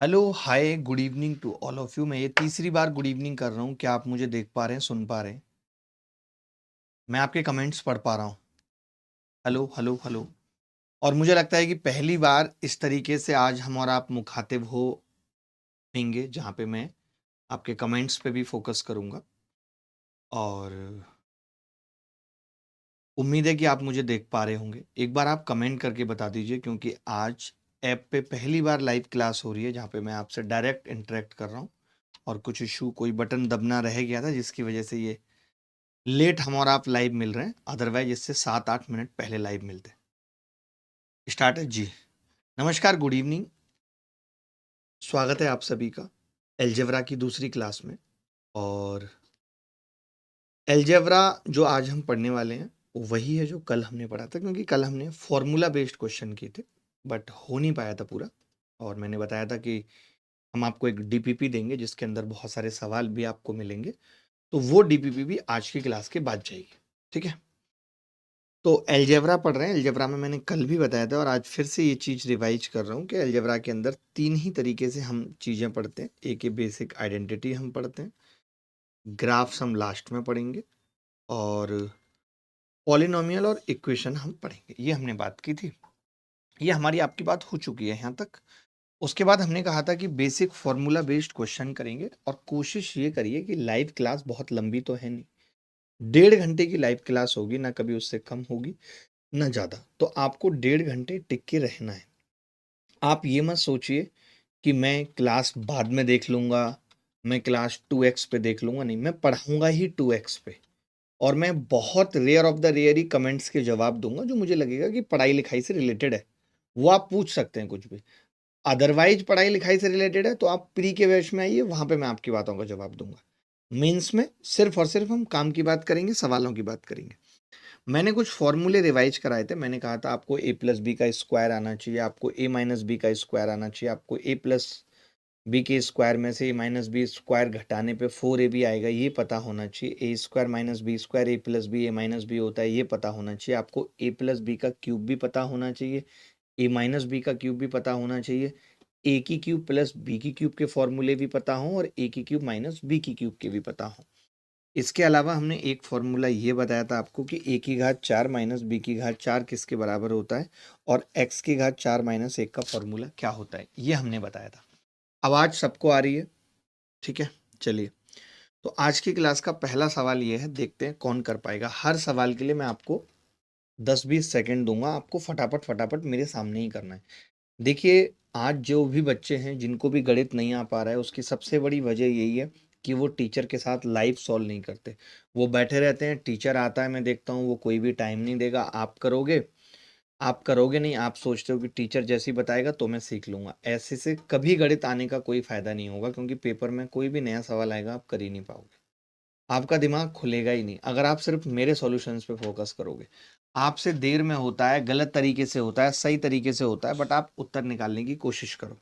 Hello, hi, good evening to all of you. मैं ये तीसरी बार गुड इवनिंग कर रहा हूँ। क्या आप मुझे देख पा रहे हैं, सुन पा रहे हैं? मैं आपके कमेंट्स पढ़ पा रहा हूँ। Hello, hello, hello. और मुझे लगता है कि पहली बार इस तरीके से आज हम और आप मुखातिब होंगे, जहाँ पे मैं आपके कमेंट्स पे भी फोकस करूँगा। और उम्मीद है कि आप मुझे देख पा रहे होंगे। एक बार आप कमेंट करके बता दीजिए, क्योंकि आज ऐप पे पहली बार लाइव क्लास हो रही है, जहाँ पे मैं आपसे डायरेक्ट इंटरेक्ट कर रहा हूँ। और कुछ इशू, कोई बटन दबना रह गया था, जिसकी वजह से ये लेट हम और आप लाइव मिल रहे हैं। अदरवाइज इससे 7-8 मिनट पहले लाइव मिलते। स्टार्ट है जी। नमस्कार, गुड इवनिंग। स्वागत है आप सभी का एलजेब्रा की दूसरी क्लास में। और एलजेब्रा जो आज हम पढ़ने वाले हैं वो वही है जो कल हमने पढ़ा था, क्योंकि कल हमने फॉर्मूला बेस्ड क्वेश्चन किए थे, बट हो नहीं पाया था पूरा। और मैंने बताया था कि हम आपको एक डीपीपी देंगे जिसके अंदर बहुत सारे सवाल भी आपको मिलेंगे, तो वो डीपीपी भी आज की क्लास के बाद जाएगी। ठीक है, तो एलजेब्रा पढ़ रहे हैं। एलजेब्रा में मैंने कल भी बताया था और आज फिर से ये चीज़ रिवाइज कर रहा हूँ कि एलजेब्रा के अंदर 3 ही तरीके से हम चीज़ें पढ़ते हैं। एक है बेसिक आइडेंटिटी हम पढ़ते हैं, ग्राफ्स हम लास्ट में पढ़ेंगे, और पॉलिनोमियल और इक्वेशन हम पढ़ेंगे। ये हमने बात की थी, ये हमारी आपकी बात हो चुकी है यहाँ तक। उसके बाद हमने कहा था कि बेसिक फॉर्मूला बेस्ड क्वेश्चन करेंगे, और कोशिश ये करिए कि लाइव क्लास बहुत लंबी तो है नहीं, 1.5 घंटे की लाइव क्लास होगी, ना कभी उससे कम होगी ना ज़्यादा। तो आपको 1.5 घंटे टिक के रहना है। आप ये मत सोचिए कि मैं क्लास बाद में देख लूँगा, मैं क्लास 2x पे देख लूँगा। नहीं, मैं पढ़ाऊँगा ही 2x पे। और मैं बहुत रेयर ऑफ द रेयर ही कमेंट्स के जवाब दूंगा जो मुझे लगेगा कि पढ़ाई लिखाई से रिलेटेड है। वो आप पूछ सकते हैं कुछ भी। अदरवाइज पढ़ाई लिखाई से रिलेटेड है तो आप प्री के बैच में आइए, वहाँ पे मैं आपकी बातों का जवाब दूंगा। मेंस में सिर्फ और सिर्फ हम काम की बात करेंगे, सवालों की बात करेंगे। मैंने कुछ फॉर्मूले रिवाइज कराए थे। मैंने कहा था आपको ए प्लस बी का स्क्वायर आना चाहिए, आपको ए माइनस बी का स्क्वायर आना चाहिए, आपको ए प्लस बी के स्क्वायर में से ए माइनस बी स्क्वायर घटाने पे 4ab आएगा, ये पता होना चाहिए। ए स्क्वायर माइनस बी स्क्वायर ए प्लस बी ए माइनस बी होता है, ये पता होना चाहिए। आपको ए प्लस बी का क्यूब भी पता होना चाहिए, ए माइनस बी का क्यूब भी पता होना चाहिए, ए की क्यूब प्लस बी की क्यूब के फॉर्मूले भी पता हों, और ए की क्यूब माइनस बी की क्यूब के भी पता हों। इसके अलावा हमने एक फॉर्मूला ये बताया था आपको कि ए की घात 4 माइनस बी की घात 4 किसके बराबर होता है, और एक्स की घात 4 माइनस 1 का फॉर्मूला क्या होता है, ये हमने बताया था। आवाज़ सबको आ रही है? ठीक है, चलिए। तो आज की क्लास का पहला सवाल ये है, देखते हैं कौन कर पाएगा। हर सवाल के लिए मैं आपको 10-20 सेकंड दूंगा, आपको फटाफट फटाफट मेरे सामने ही करना है। देखिए, आज जो भी बच्चे हैं जिनको भी गणित नहीं आ पा रहा है, उसकी सबसे बड़ी वजह यही है कि वो टीचर के साथ लाइव सॉल्व नहीं करते। वो बैठे रहते हैं, टीचर आता है, मैं देखता हूँ वो कोई भी टाइम नहीं देगा। आप करोगे नहीं, आप सोचते हो कि टीचर जैसे ही बताएगा तो मैं सीख लूंगा। ऐसे से कभी गणित आने का कोई फायदा नहीं होगा, क्योंकि पेपर में कोई भी नया सवाल आएगा आप कर ही नहीं पाओगे। आपका दिमाग खुलेगा ही नहीं अगर आप सिर्फ मेरे सॉल्यूशंस पे फोकस करोगे। आपसे देर में होता है, गलत तरीके से होता है, सही तरीके से होता है, बट आप उत्तर निकालने की कोशिश करो।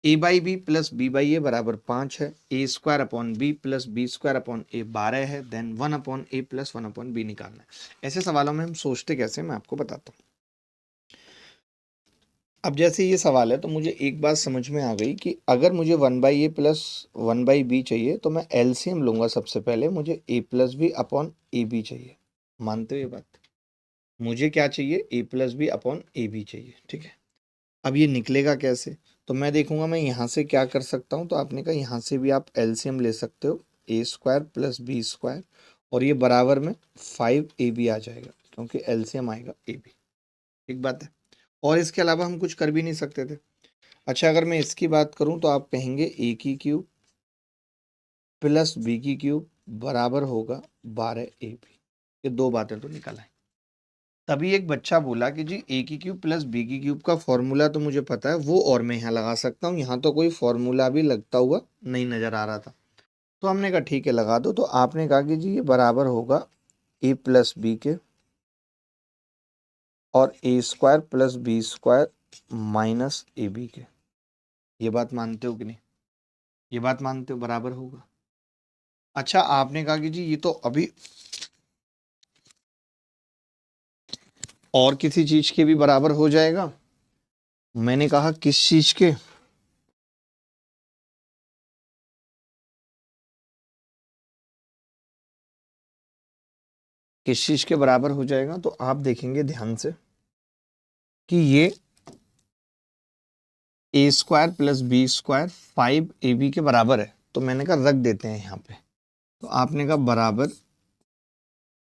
A by B plus B by A बराबर 5 है। A square upon B plus B square upon A 12 है। Then 1 upon A plus 1 upon B निकालना है। ऐसे सवालों में हम सोचते कैसे, मैं आपको बताता हूँ। अब जैसे ये सवाल है तो मुझे एक बात समझ में आ गई कि अगर मुझे 1/a प्लस 1/b चाहिए तो मैं एलसीएम लूंगा। सबसे पहले मुझे a plus b upon a b चाहिए। मानते हो ये बात? मुझे क्या चाहिए? a plus b upon a b चाहिए। ठीक है, अब ये निकलेगा कैसे? तो मैं देखूंगा मैं यहाँ से क्या कर सकता हूँ। तो आपने कहा यहाँ से भी आप एलसीएम ले सकते हो, ए स्क्वायर प्लस बी स्क्वायर, और ये बराबर में 5ab आ जाएगा, क्योंकि एलसीएम आएगा ए बी। ठीक बात है। और इसके अलावा हम कुछ कर भी नहीं सकते थे। अच्छा, अगर मैं इसकी बात करूं तो आप कहेंगे ए की क्यूब प्लस बी की क्यूब बराबर होगा 12ab। ये दो बातें तो निकल आई। तभी एक बच्चा बोला कि जी ए की क्यूब प्लस बी की क्यूब का फॉर्मूला तो मुझे पता है, वो और मैं यहाँ लगा सकता हूँ। यहाँ तो कोई फॉर्मूला भी लगता हुआ नहीं नजर आ रहा था। तो हमने कहा ठीक है, लगा दो। तो आपने कहा कि जी ये बराबर होगा ए प्लस बी के, और A square plus B square minus A B के। ये बात मानते हो कि नहीं? ये बात मानते हो बराबर होगा? अच्छा, आपने कहा कि जी ये तो अभी और किसी चीज के भी बराबर हो जाएगा। मैंने कहा किस चीज के? किस चीज के बराबर हो जाएगा, तो आप देखेंगे ध्यान से कि ये A square plus B square 5ab के बराबर है। तो मैंने कहा रख देते हैं यहाँ पे, तो आपने कहा बराबर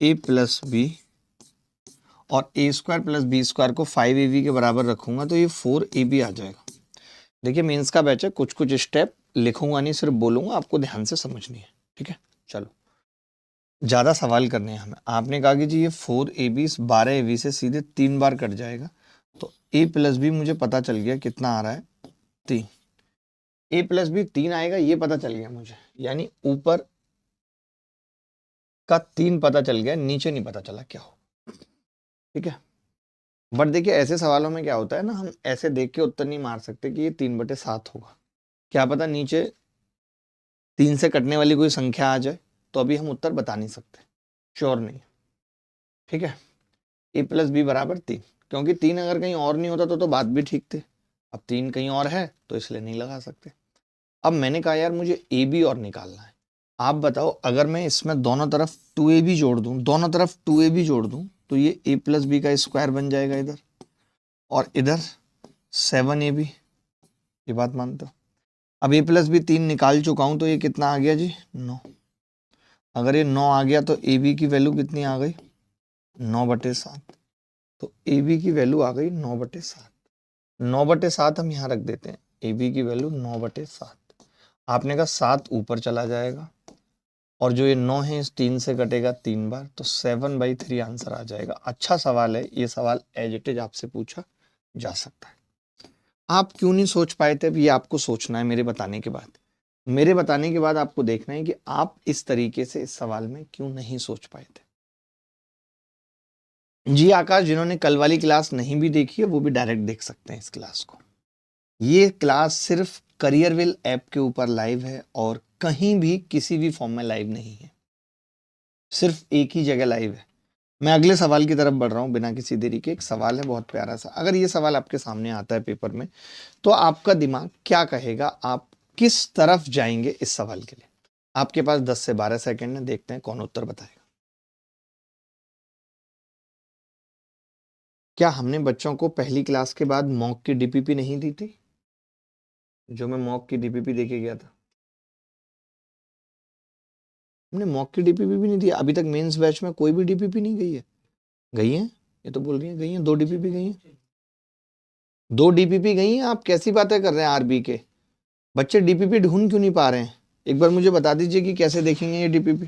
ए प्लस बी, और A square plus B square को 5ab के बराबर रखूंगा तो ये 4ab आ जाएगा। देखिए मेंस का बैच है, कुछ कुछ स्टेप लिखूंगा नहीं, सिर्फ बोलूंगा, आपको ध्यान से समझनी है। ठीक है, चलो ज्यादा सवाल करने हैं हमें। आपने कहा कि जी ये 4ab 12ab से सीधे 3 बार कट जाएगा, तो a प्लस बी मुझे पता चल गया कितना आ रहा है, 3। a प्लस बी 3 आएगा ये पता चल गया मुझे, यानी ऊपर का 3 पता चल गया, नीचे नहीं पता चला क्या हो। ठीक है, बट देखिए ऐसे सवालों में क्या होता है ना, हम ऐसे देख के उत्तर नहीं मार सकते कि ये 3/7 होगा। क्या पता नीचे 3 से कटने वाली कोई संख्या आ जाए, तो अभी हम उत्तर बता नहीं सकते, श्योर नहीं। ठीक है, ए प्लस बी बराबर 3, क्योंकि 3 अगर कहीं और नहीं होता तो बात भी ठीक थी। अब 3 कहीं और है तो इसलिए नहीं लगा सकते। अब मैंने कहा यार मुझे ए बी और निकालना है। आप बताओ अगर मैं इसमें दोनों तरफ 2ab जोड़ दूं, दोनों तरफ 2ab जोड़ दूं, तो ये a प्लस बी का स्क्वायर बन जाएगा इधर, और इधर 7ab। ये बात मानते हो? अब a प्लस बी 3 निकाल चुका हूं, तो ये कितना आ गया जी, 9। अगर ये 9 आ गया तो ए बी की वैल्यू कितनी आ गई, 9/7। तो ए बी की वैल्यू आ गई 9/7। 9/7 हम यहाँ रख देते हैं, ए बी की वैल्यू 9/7। आपने कहा 7 ऊपर चला जाएगा, और जो ये 9 है इस 3 से कटेगा 3 बार, तो 7/3 आंसर आ जाएगा। अच्छा सवाल है ये, सवाल एज इट इज आपसे पूछा जा सकता है। आप क्यों नहीं सोच पाए थे, ये आपको सोचना है मेरे बताने के बाद। मेरे बताने के बाद आपको देखना है कि आप इस तरीके से इस सवाल में क्यों नहीं सोच पाए थे। जी आकाश, जिन्होंने कल वाली क्लास नहीं भी देखी है वो भी डायरेक्ट देख सकते हैं इस क्लास को। ये क्लास सिर्फ करियरविल ऐप के ऊपर लाइव है, और कहीं भी किसी भी फॉर्म में लाइव नहीं है, सिर्फ एक ही जगह लाइव है। मैं अगले सवाल की तरफ बढ़ रहा हूं बिना किसी देरी के। एक सवाल है बहुत प्यारा सा, अगर ये सवाल आपके सामने आता है पेपर में, तो आपका दिमाग क्या कहेगा, आप किस तरफ जाएंगे इस सवाल के लिए। आपके पास 10 से 12 सेकंड है, देखते हैं कौन उत्तर बताएगा। क्या हमने बच्चों को पहली क्लास के बाद मॉक की डीपीपी नहीं दी थी, जो मैं मॉक की डीपीपी देके गया था? हमने मॉक की डीपीपी भी नहीं दी अभी तक। मेंस बैच में कोई भी डीपीपी नहीं गई है। गई है, ये तो बोल रही है गई है, 2 डीपीपी गई है, 2 डीपीपी गई हैं। आप कैसी बातें कर रहे हैं आरबी के बच्चे, डीपीपी ढूंढ क्यों नहीं पा रहे हैं? एक बार मुझे बता दीजिए कि कैसे देखेंगे ये डीपीपी।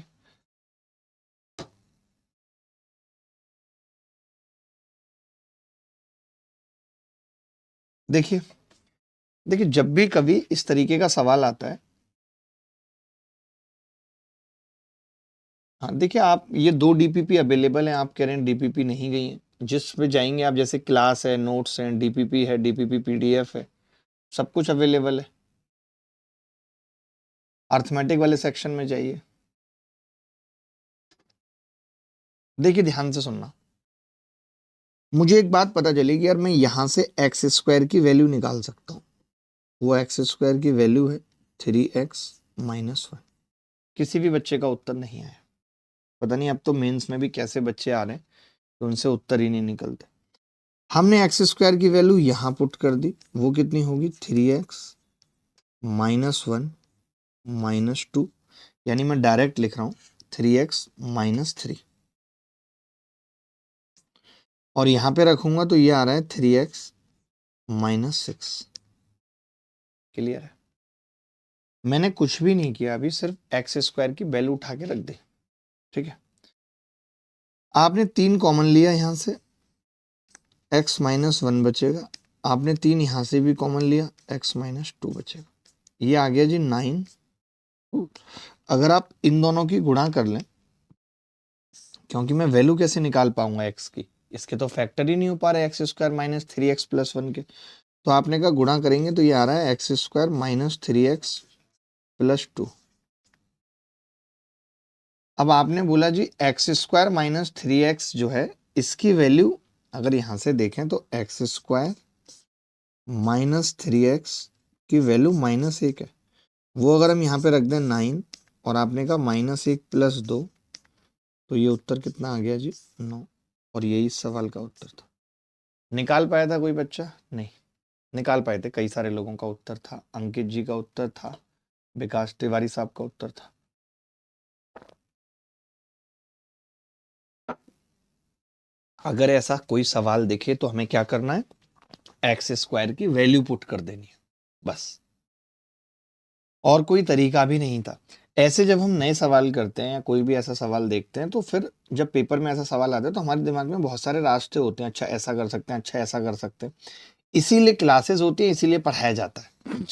देखिए देखिए, जब भी कभी इस तरीके का सवाल आता है, हाँ देखिए, आप ये 2 डीपीपी अवेलेबल हैं, आप कह रहे हैं डीपीपी नहीं गई है। जिस पे जाएंगे आप, जैसे क्लास है, नोट्स हैं, डीपीपी है, डीपीपी पीडीएफ है, सब कुछ अवेलेबल है। अर्थमेटिक वाले सेक्शन में जाइए, देखिए ध्यान से सुनना। मुझे एक बात पता चली कि यार मैं यहां से एक्स स्क्वायर की वैल्यू निकाल सकता हूँ। वो एक्स स्क्वायर की वैल्यू है 3x-1। किसी भी बच्चे का उत्तर नहीं आया, पता नहीं अब तो मेंस में भी कैसे बच्चे आ रहे हैं तो उनसे उत्तर ही नहीं निकलते। हमने एक्स स्क्वायर की वैल्यू यहां पुट कर दी, वो कितनी होगी 3x-1 -2, यानी मैं डायरेक्ट लिख रहा हूं 3x-3, और यहां पे रखूंगा तो ये आ रहा है 3x-6। क्लियर है? मैंने कुछ भी नहीं किया अभी, सिर्फ एक्स स्क्वायर की वैल्यू उठा के रख दी। ठीक है, आपने 3 कॉमन लिया यहां से, x-1 बचेगा। आपने 3 यहां से भी कॉमन लिया, x-2 बचेगा। ये आ गया जी 9। अगर आप इन दोनों की गुणा कर लें, क्योंकि मैं वैल्यू कैसे निकाल पाऊंगा x की, इसके तो फैक्टर ही नहीं हो पा रहे x² - 3x+1 के। तो आपने कहा गुणा करेंगे तो ये आ रहा है x² - 3x+2। अब आपने बोला जी x² - 3x जो है, इसकी वैल्यू अगर यहां से देखें तो x² - 3x की वैल्यू -1 है। वो अगर हम यहाँ पे रख दें 9, और आपने कहा -1 + 2, तो ये उत्तर कितना आ गया जी 9, और यही इस सवाल का उत्तर था। निकाल पाया था कोई बच्चा? नहीं निकाल पाए थे, कई सारे लोगों का उत्तर था। अंकित जी का उत्तर था, विकास तिवारी साहब का उत्तर था। अगर ऐसा कोई सवाल दिखे तो हमें क्या करना है, एक्स स्क्वायर की वैल्यू पुट कर देनी है, बस, और कोई तरीका भी नहीं था। ऐसे जब हम नए सवाल करते हैं या कोई भी ऐसा सवाल देखते हैं, तो फिर जब पेपर में ऐसा सवाल आता है तो हमारे दिमाग में बहुत सारे रास्ते होते हैं, अच्छा ऐसा कर सकते हैं, अच्छा ऐसा कर सकते हैं। इसीलिए क्लासेस होती है, इसीलिए पढ़ाया जाता है।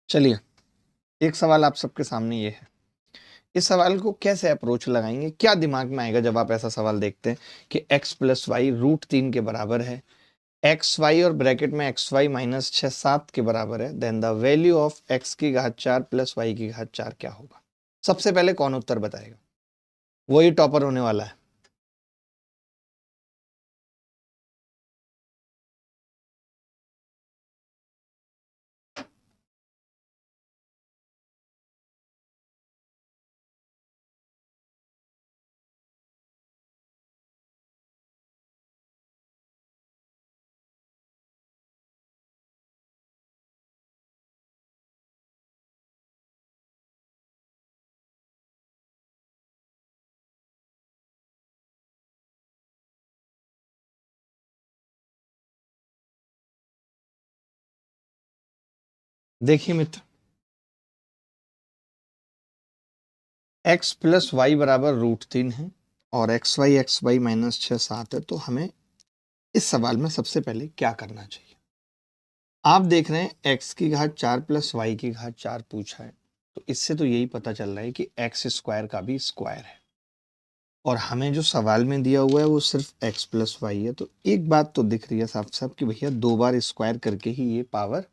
चलिए, एक सवाल आप सबके सामने ये है, इस सवाल को कैसे अप्रोच लगाएंगे, क्या दिमाग में आएगा जब आप ऐसा सवाल देखते हैं कि x प्लस वाई √3 के बराबर है, एक्स वाई और ब्रैकेट में एक्स वाई माइनस 6 7 के बराबर है, then the value of x की घात 4 प्लस वाई की घात 4 क्या होगा? सबसे पहले कौन उत्तर बताएगा? वही टॉपर होने वाला है। देखिए मित्र, x प्लस वाई बराबर √3 है और एक्स वाई माइनस 6 7 है, तो हमें इस सवाल में सबसे पहले क्या करना चाहिए? आप देख रहे हैं x की घात 4 प्लस वाई की घात 4 पूछा है, तो इससे तो यही पता चल रहा है कि एक्स स्क्वायर का भी स्क्वायर है, और हमें जो सवाल में दिया हुआ है वो सिर्फ x प्लस वाई है। तो एक बात तो दिख रही है साफ साफ कि भैया 2 बार स्क्वायर करके ही ये पावर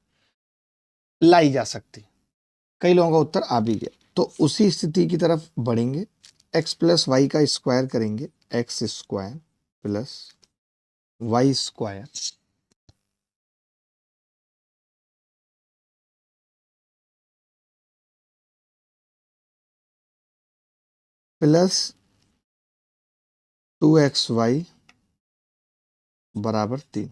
लाई जा सकती है। कई लोगों का उत्तर आ भी गया, तो उसी स्थिति की तरफ बढ़ेंगे। x प्लस वाई का स्क्वायर करेंगे, x square plus y square plus 2xy बराबर 3।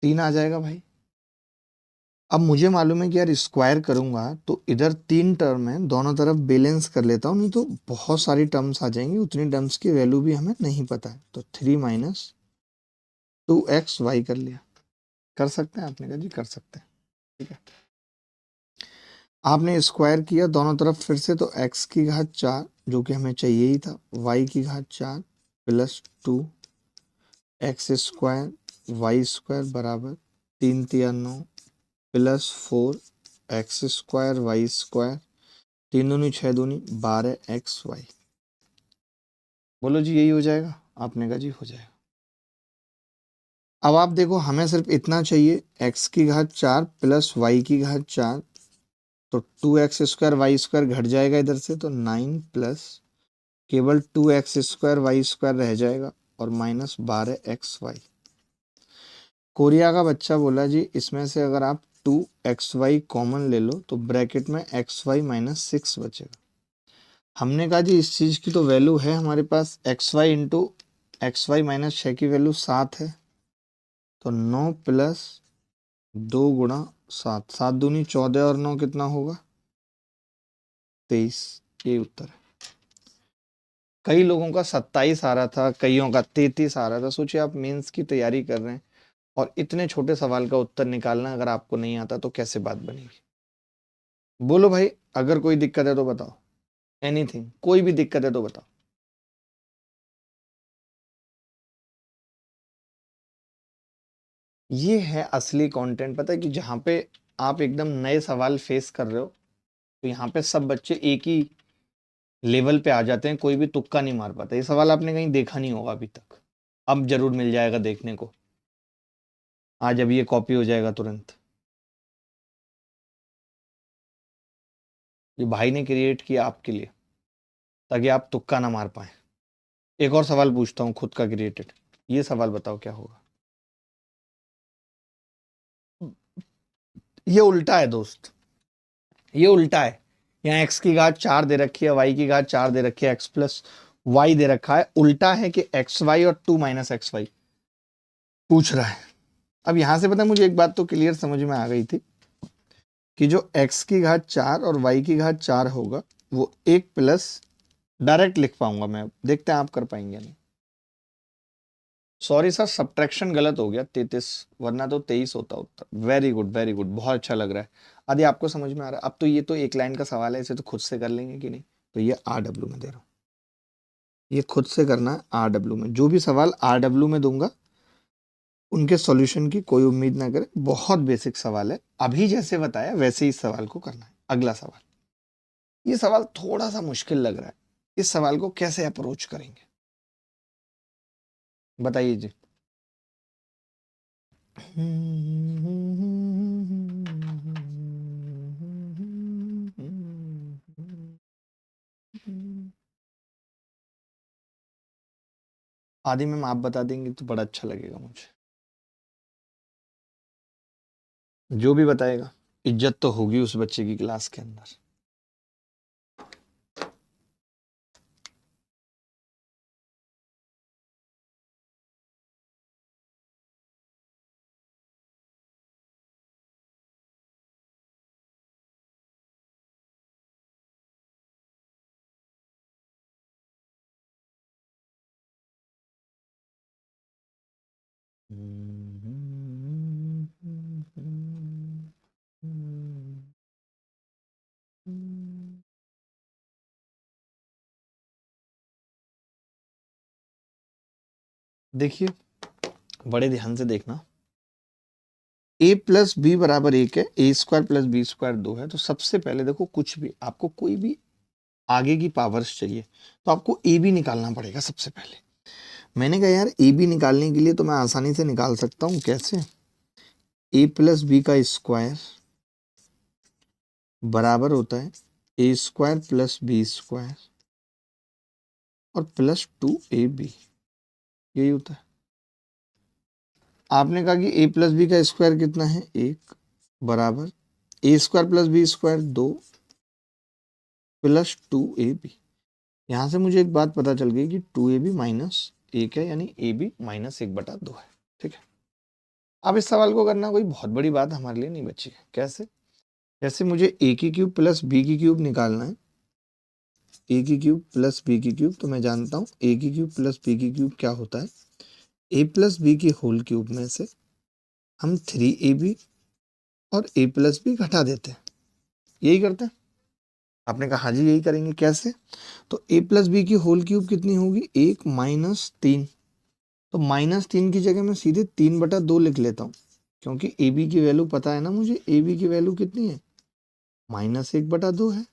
3 आ जाएगा भाई। अब मुझे मालूम है कि यार स्क्वायर करूंगा तो इधर 3 टर्म है, दोनों तरफ बैलेंस कर लेता हूँ, नहीं तो बहुत सारी टर्म्स आ जाएंगी, उतनी टर्म्स की वैल्यू भी हमें नहीं पता है। तो 3 माइनस 2xy कर लिया। कर सकते हैं? आपने कहा जी कर सकते हैं, ठीक है। आपने स्क्वायर किया दोनों तरफ फिर से, तो x की घात 4 जो कि हमें चाहिए ही था, y की घात 4 plus 2x square Y square बराबर 3 3 9 plus 4x square Y square, 3 दूनी 6 दूनी 12xy। बोलो जी यही हो जाएगा? आपने कहा जी हो जाएगा। अब आप देखो, हमें सिर्फ इतना चाहिए, x की घात 4 प्लस वाई की घात 4, तो 2x स्क्वायर वाई स्क्वायर घट जाएगा इधर से, तो 9 प्लस केवल 2x स्क्वायर वाई स्क्वायर रह जाएगा और माइनस 12xy। कोरिया का बच्चा बोला जी इसमें से अगर आप 2xy कॉमन ले लो तो ब्रैकेट में xy माइनस 6 बचेगा। हमने कहा जी इस चीज़ की तो वैल्यू है हमारे पास, xy इंटू XY माइनस 6 की वैल्यू 7 है, तो 9 प्लस 2 गुणा 7, 7 दूनी 14 और 9 कितना होगा? 23। ये उत्तर है। कई लोगों का 27 आ रहा था, कईयों का 33 आ रहा था। सोचिए आप मेंस की तैयारी कर रहे हैं और इतने छोटे सवाल का उत्तर निकालना अगर आपको नहीं आता तो कैसे बात बनेगी? बोलो भाई, अगर कोई दिक्कत है तो बताओ, एनीथिंग, कोई भी दिक्कत है तो बताओ। ये है असली कंटेंट। पता है कि जहाँ पे आप एकदम नए सवाल फेस कर रहे हो, तो यहाँ पे सब बच्चे एक ही लेवल पे आ जाते हैं, कोई भी तुक्का नहीं मार पाता। ये सवाल आपने कहीं देखा नहीं होगा अभी तक, अब जरूर मिल जाएगा देखने को। आज अभी ये कॉपी हो जाएगा तुरंत। ये भाई ने क्रिएट किया आपके लिए ताकि आप तुक्का ना मार पाए। एक और सवाल पूछता हूँ खुद का क्रिएटेड, ये सवाल बताओ क्या होगा? ये उल्टा है दोस्त, ये उल्टा है। यहाँ x की घात 4 दे रखी है, y की घात 4 दे रखी है, x प्लस y दे रखा है। उल्टा है कि एक्स वाई और 2 माइनस एक्स वाई पूछ रहा है। अब यहां से पता है मुझे एक बात तो क्लियर समझ में आ गई थी कि जो x की घात 4 और y की घात 4 होगा वो 1 प्लस, डायरेक्ट लिख पाऊंगा मैं, देखते हैं आप कर पाएंगे नहीं। सॉरी सर, सब्ट्रैक्शन गलत हो गया, 33, वरना तो 23 होता उत्तर। वेरी गुड वेरी गुड, बहुत अच्छा लग रहा है। आदि आपको समझ में आ रहा है अब तो। ये तो एक लाइन का सवाल है, इसे तो खुद से कर लेंगे कि नहीं। तो ये RW में दे रहा हूँ, ये खुद से करना है RW में। जो भी सवाल RW में दूंगा उनके सॉल्यूशन की कोई उम्मीद ना करें, बहुत बेसिक सवाल है। अभी जैसे बताया वैसे ही इस सवाल को करना है। अगला सवाल, ये सवाल थोड़ा सा मुश्किल लग रहा है, इस सवाल को कैसे अप्रोच करेंगे बताइए जी। आदि मैम आप बता देंगे तो बड़ा अच्छा लगेगा मुझे। जो भी बताएगा इज्जत तो होगी उस बच्चे की क्लास के अंदर। देखिए बड़े ध्यान से देखना, a प्लस बी बराबर 1 है, A square plus B square 2 है। तो सबसे पहले देखो, कुछ भी आपको कोई भी आगे की पावर्स चाहिए तो आपको ए बी निकालना पड़ेगा सबसे पहले। मैंने कहा यार ए बी निकालने के लिए तो मैं आसानी से निकाल सकता हूँ। कैसे? ए प्लस बी का स्क्वायर बराबर होता है A square plus B square और प्लस 2ab, यही होता है। आपने कहा कि ए प्लस बी का स्क्वायर कितना है? 1 बराबर A square plus B square 2 plus 2ab। यहां से मुझे एक बात पता चल गई कि 2ab माइनस 1 है, यानी ab माइनस 1/2 है। ठीक है, अब इस सवाल को करना कोई बहुत बड़ी बात हमारे लिए नहीं बची है। कैसे? जैसे मुझे ए की क्यूब प्लस बी की क्यूब निकालना है, ए की क्यूब प्लस बी की क्यूब, तो मैं जानता हूँ ए की क्यूब प्लस बी की क्यूब क्या होता है। ए प्लस बी की होल क्यूब में से हम 3ab और a प्लस बी घटा देते हैं, यही करते हैं। आपने कहा हाँ जी यही करेंगे। कैसे? तो a प्लस बी की होल क्यूब कितनी होगी? 1 माइनस 3। तो माइनस 3 की जगह मैं सीधे 3/2 लिख लेता हूँ, क्योंकि ए बी की वैल्यू पता है ना मुझे। ए बी की वैल्यू कितनी है? -1/2 है।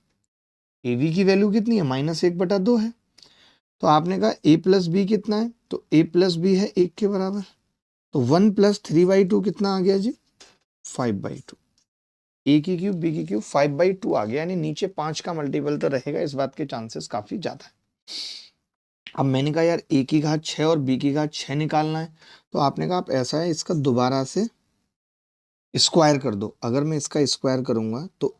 ए बी की वैल्यू कितनी है? -1/2 है। तो आपने कहा a प्लस बी कितना है? तो a प्लस बी है 1 के बराबर। तो 1 प्लस 3/2 कितना आ गया जी? 5/2। ए की क्यूब बी की क्यूब 5/2 आ गया, यानी नीचे 5 का मल्टीपल तो रहेगा, इस बात के चांसेस काफी ज्यादा है। अब मैंने कहा यार ए की घात 6 और बी की घात 6 निकालना है। तो आपने कहा आप ऐसा है, इसका दोबारा से स्क्वायर कर दो। अगर मैं इसका स्क्वायर करूंगा तो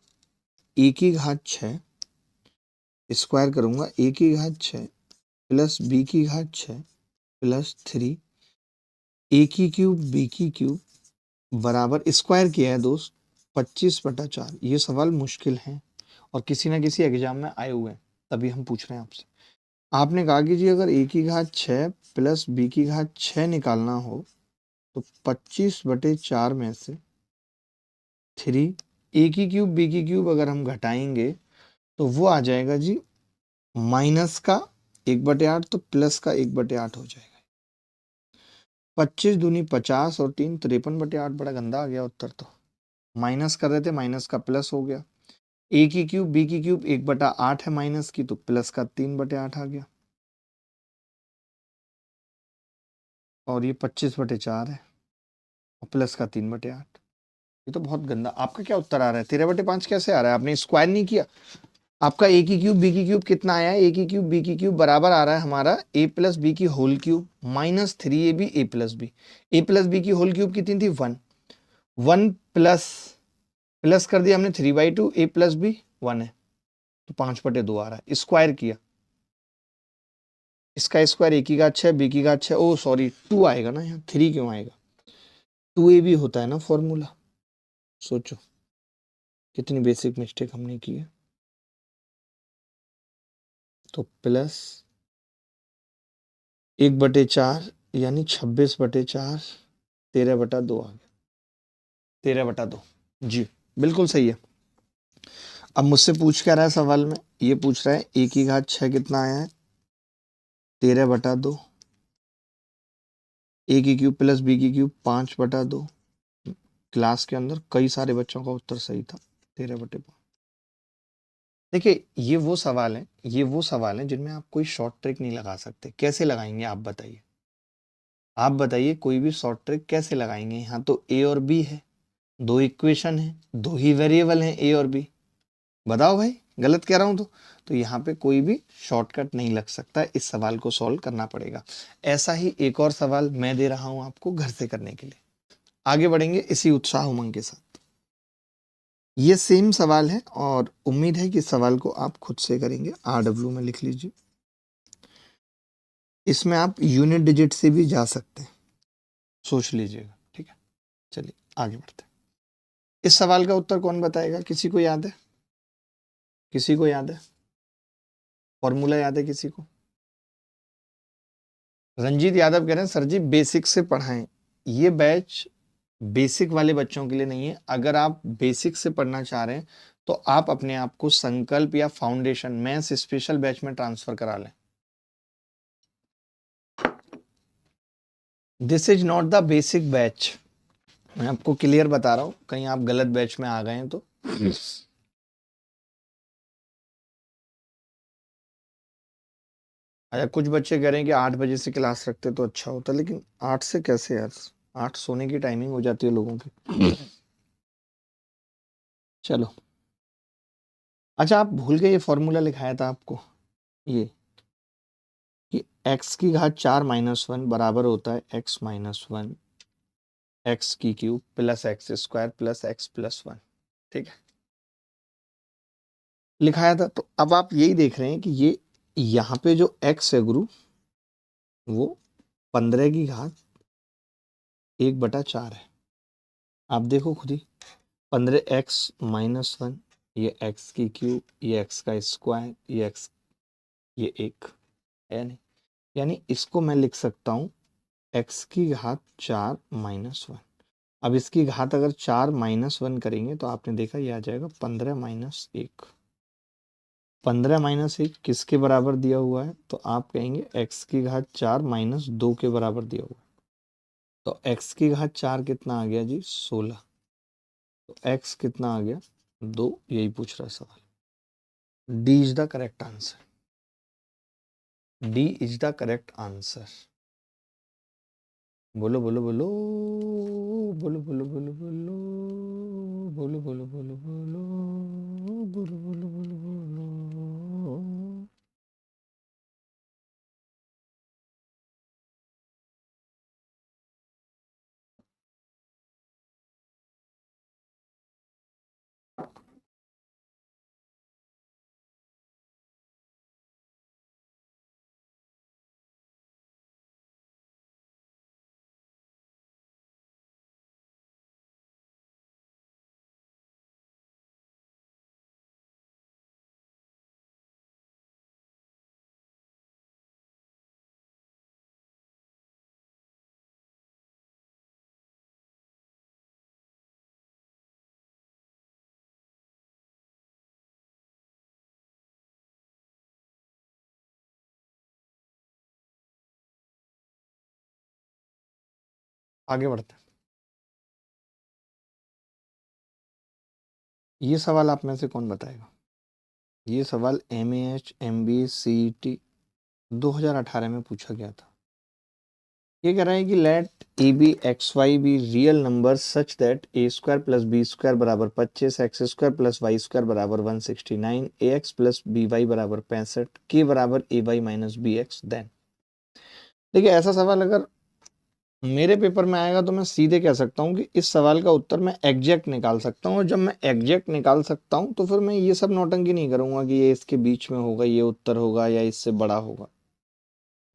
ए की घात 6 स्क्वायर करूंगा, ए की घात 6 प्लस बी की घात 6 प्लस 3 ए की क्यूब बी की क्यूब बराबर, स्क्वायर किया है दोस्त 25/4। ये सवाल मुश्किल है और किसी ना किसी एग्जाम में आए हुए हैं, तभी हम पूछ रहे हैं आपसे। आपने कहा कि जी अगर ए की घात 6 प्लस बी की घात 6 निकालना हो तो 25/4 में से 3 ए की क्यूब बी की क्यूब अगर हम घटाएंगे तो वो आ जाएगा जी माइनस का 1/8 तो प्लस का 1/8 हो जाएगा। 25 दूनी 50 और 3 53/8। बड़ा गंदा आ गया उत्तर तो। माइनस कर रहे थे, माइनस का प्लस हो गया। ए की क्यूब बी की क्यूब 1/8 है माइनस की, तो प्लस का 3/8 आ गया। और ये 25/4 है और प्लस का 3/8। ये तो बहुत गंदा। आपका क्या उत्तर आ रहा है? 13/5 कैसे आ रहा है? आपने स्क्वायर नहीं किया। आपका ए की क्यूब बी की क्यूब कितना आया है? ए की क्यूब बी की क्यूब बराबर आ रहा है हमारा ए प्लस बी की होल क्यूब माइनस 3ab ए प्लस बी। ए प्लस बी की होल क्यूब कितनी थी? 1 प्लस प्लस कर दिया हमने 3/2, a प्लस b 1 है तो 5/2 आ रहा है। स्क्वायर किया, इसका स्क्वायर a की घात 6 b की घात 6, ओ सॉरी 2 आएगा ना, यहाँ 3 क्यों आएगा, 2ab होता है ना फॉर्मूला। सोचो कितनी बेसिक मिस्टेक हमने की है। तो प्लस 1/4 यानी 26/4, 13/2 आ गया, 13/2 जी, बिल्कुल सही है। अब मुझसे पूछ क्या रहा है सवाल में, ये पूछ रहा है a की घात 6 कितना आया है, 13/2, a की क्यूब प्लस b की क्यूब 5/2। क्लास के अंदर कई सारे बच्चों का उत्तर सही था, 13/5। देखिए ये वो सवाल हैं जिनमें आप कोई शॉर्ट ट्रिक नहीं लगा सकते। कैसे लगाएंगे आप बताइए, आप बताइए कोई भी शॉर्ट ट्रिक कैसे लगाएंगे। यहाँ तो a और b है, दो इक्वेशन है, दो ही वेरिएबल हैं a और b। बताओ भाई गलत कह रहा हूं तो यहाँ पे कोई भी शॉर्टकट नहीं लग सकता, इस सवाल को सॉल्व करना पड़ेगा। ऐसा ही एक और सवाल मैं दे रहा हूं आपको घर से करने के लिए। आगे बढ़ेंगे इसी उत्साह उमंग के साथ। ये सेम सवाल है और उम्मीद है कि इस सवाल को आप खुद से करेंगे। RW में लिख लीजिए, इसमें आप यूनिट डिजिट से भी जा सकते हैं, सोच लीजिएगा, ठीक है। चलिए आगे बढ़ते हैं। इस सवाल का उत्तर कौन बताएगा, किसी को याद है, किसी को याद है, फॉर्मूला याद है किसी को? रंजीत यादव कह रहे हैं सर जी बेसिक से पढ़ाएं। ये बैच बेसिक वाले बच्चों के लिए नहीं है। अगर आप बेसिक से पढ़ना चाह रहे हैं तो आप अपने आप को संकल्प या फाउंडेशन मैथ्स स्पेशल बैच में ट्रांसफर करा लें। This is not the basic batch, मैं आपको क्लियर बता रहा हूं, कहीं आप गलत बैच में आ गए हैं तो। अच्छा कुछ बच्चे कह रहे हैं कि 8 बजे से क्लास रखते तो अच्छा होता, लेकिन 8 से कैसे यार, 8 सोने की टाइमिंग हो जाती है लोगों की। चलो अच्छा, आप भूल गए ये फॉर्मूला लिखाया था आपको, ये कि x की घात 4 - 1 बराबर होता है x - 1 x की cube plus x square plus x plus 1, ठीक है, लिखाया था। तो अब आप यही देख रहे हैं कि ये यहाँ पे जो x है गुरु, वो 15 की घात 1/4 है। आप देखो खुद ही, 15x - 1, ये x की क्यूब, ये x का स्क्वायर, ये x, ये एक है नहीं, यानी इसको मैं लिख सकता हूँ x की घात 4 - 1। अब इसकी घात अगर 4 - 1 करेंगे तो आपने देखा ये आ जाएगा 15 - 1। 15 - 1 किसके बराबर दिया हुआ है, तो आप कहेंगे x की घात 4 - 2 के बराबर दिया हुआ है। तो x की घात 4 कितना आ गया जी, 16। तो x कितना आ गया, 2, यही पूछ रहा है सवाल। D is the correct answer, D is the correct answer. बोलो बोलो बोलो बोलो बोलो बोलो बोलो बोलो बोलो बोलो बोलो बोलो बोलो बोलो बोलो। आगे बढ़ते हैं। ये सवाल आप में से कौन बताएगा? ये सवाल MAH MB CET 2018 में पूछा गया था। ये कह रहा है कि let a b x y be real number such that a square plus B square बराबर 25, x square plus y square बराबर 169, ax प्लस बी वाई बराबर 65, k बराबर a y minus b x. Then देखिए ऐसा सवाल अगर मेरे paper में आएगा तो मैं सीधे कह सकता हूँ कि इस सवाल का उत्तर मैं एग्जैक्ट निकाल सकता हूँ, और जब मैं एग्जैक्ट निकाल सकता हूँ तो फिर मैं ये सब नौटंकी नहीं करूंगा कि ये इसके बीच में होगा, ये उत्तर होगा या इससे बड़ा होगा।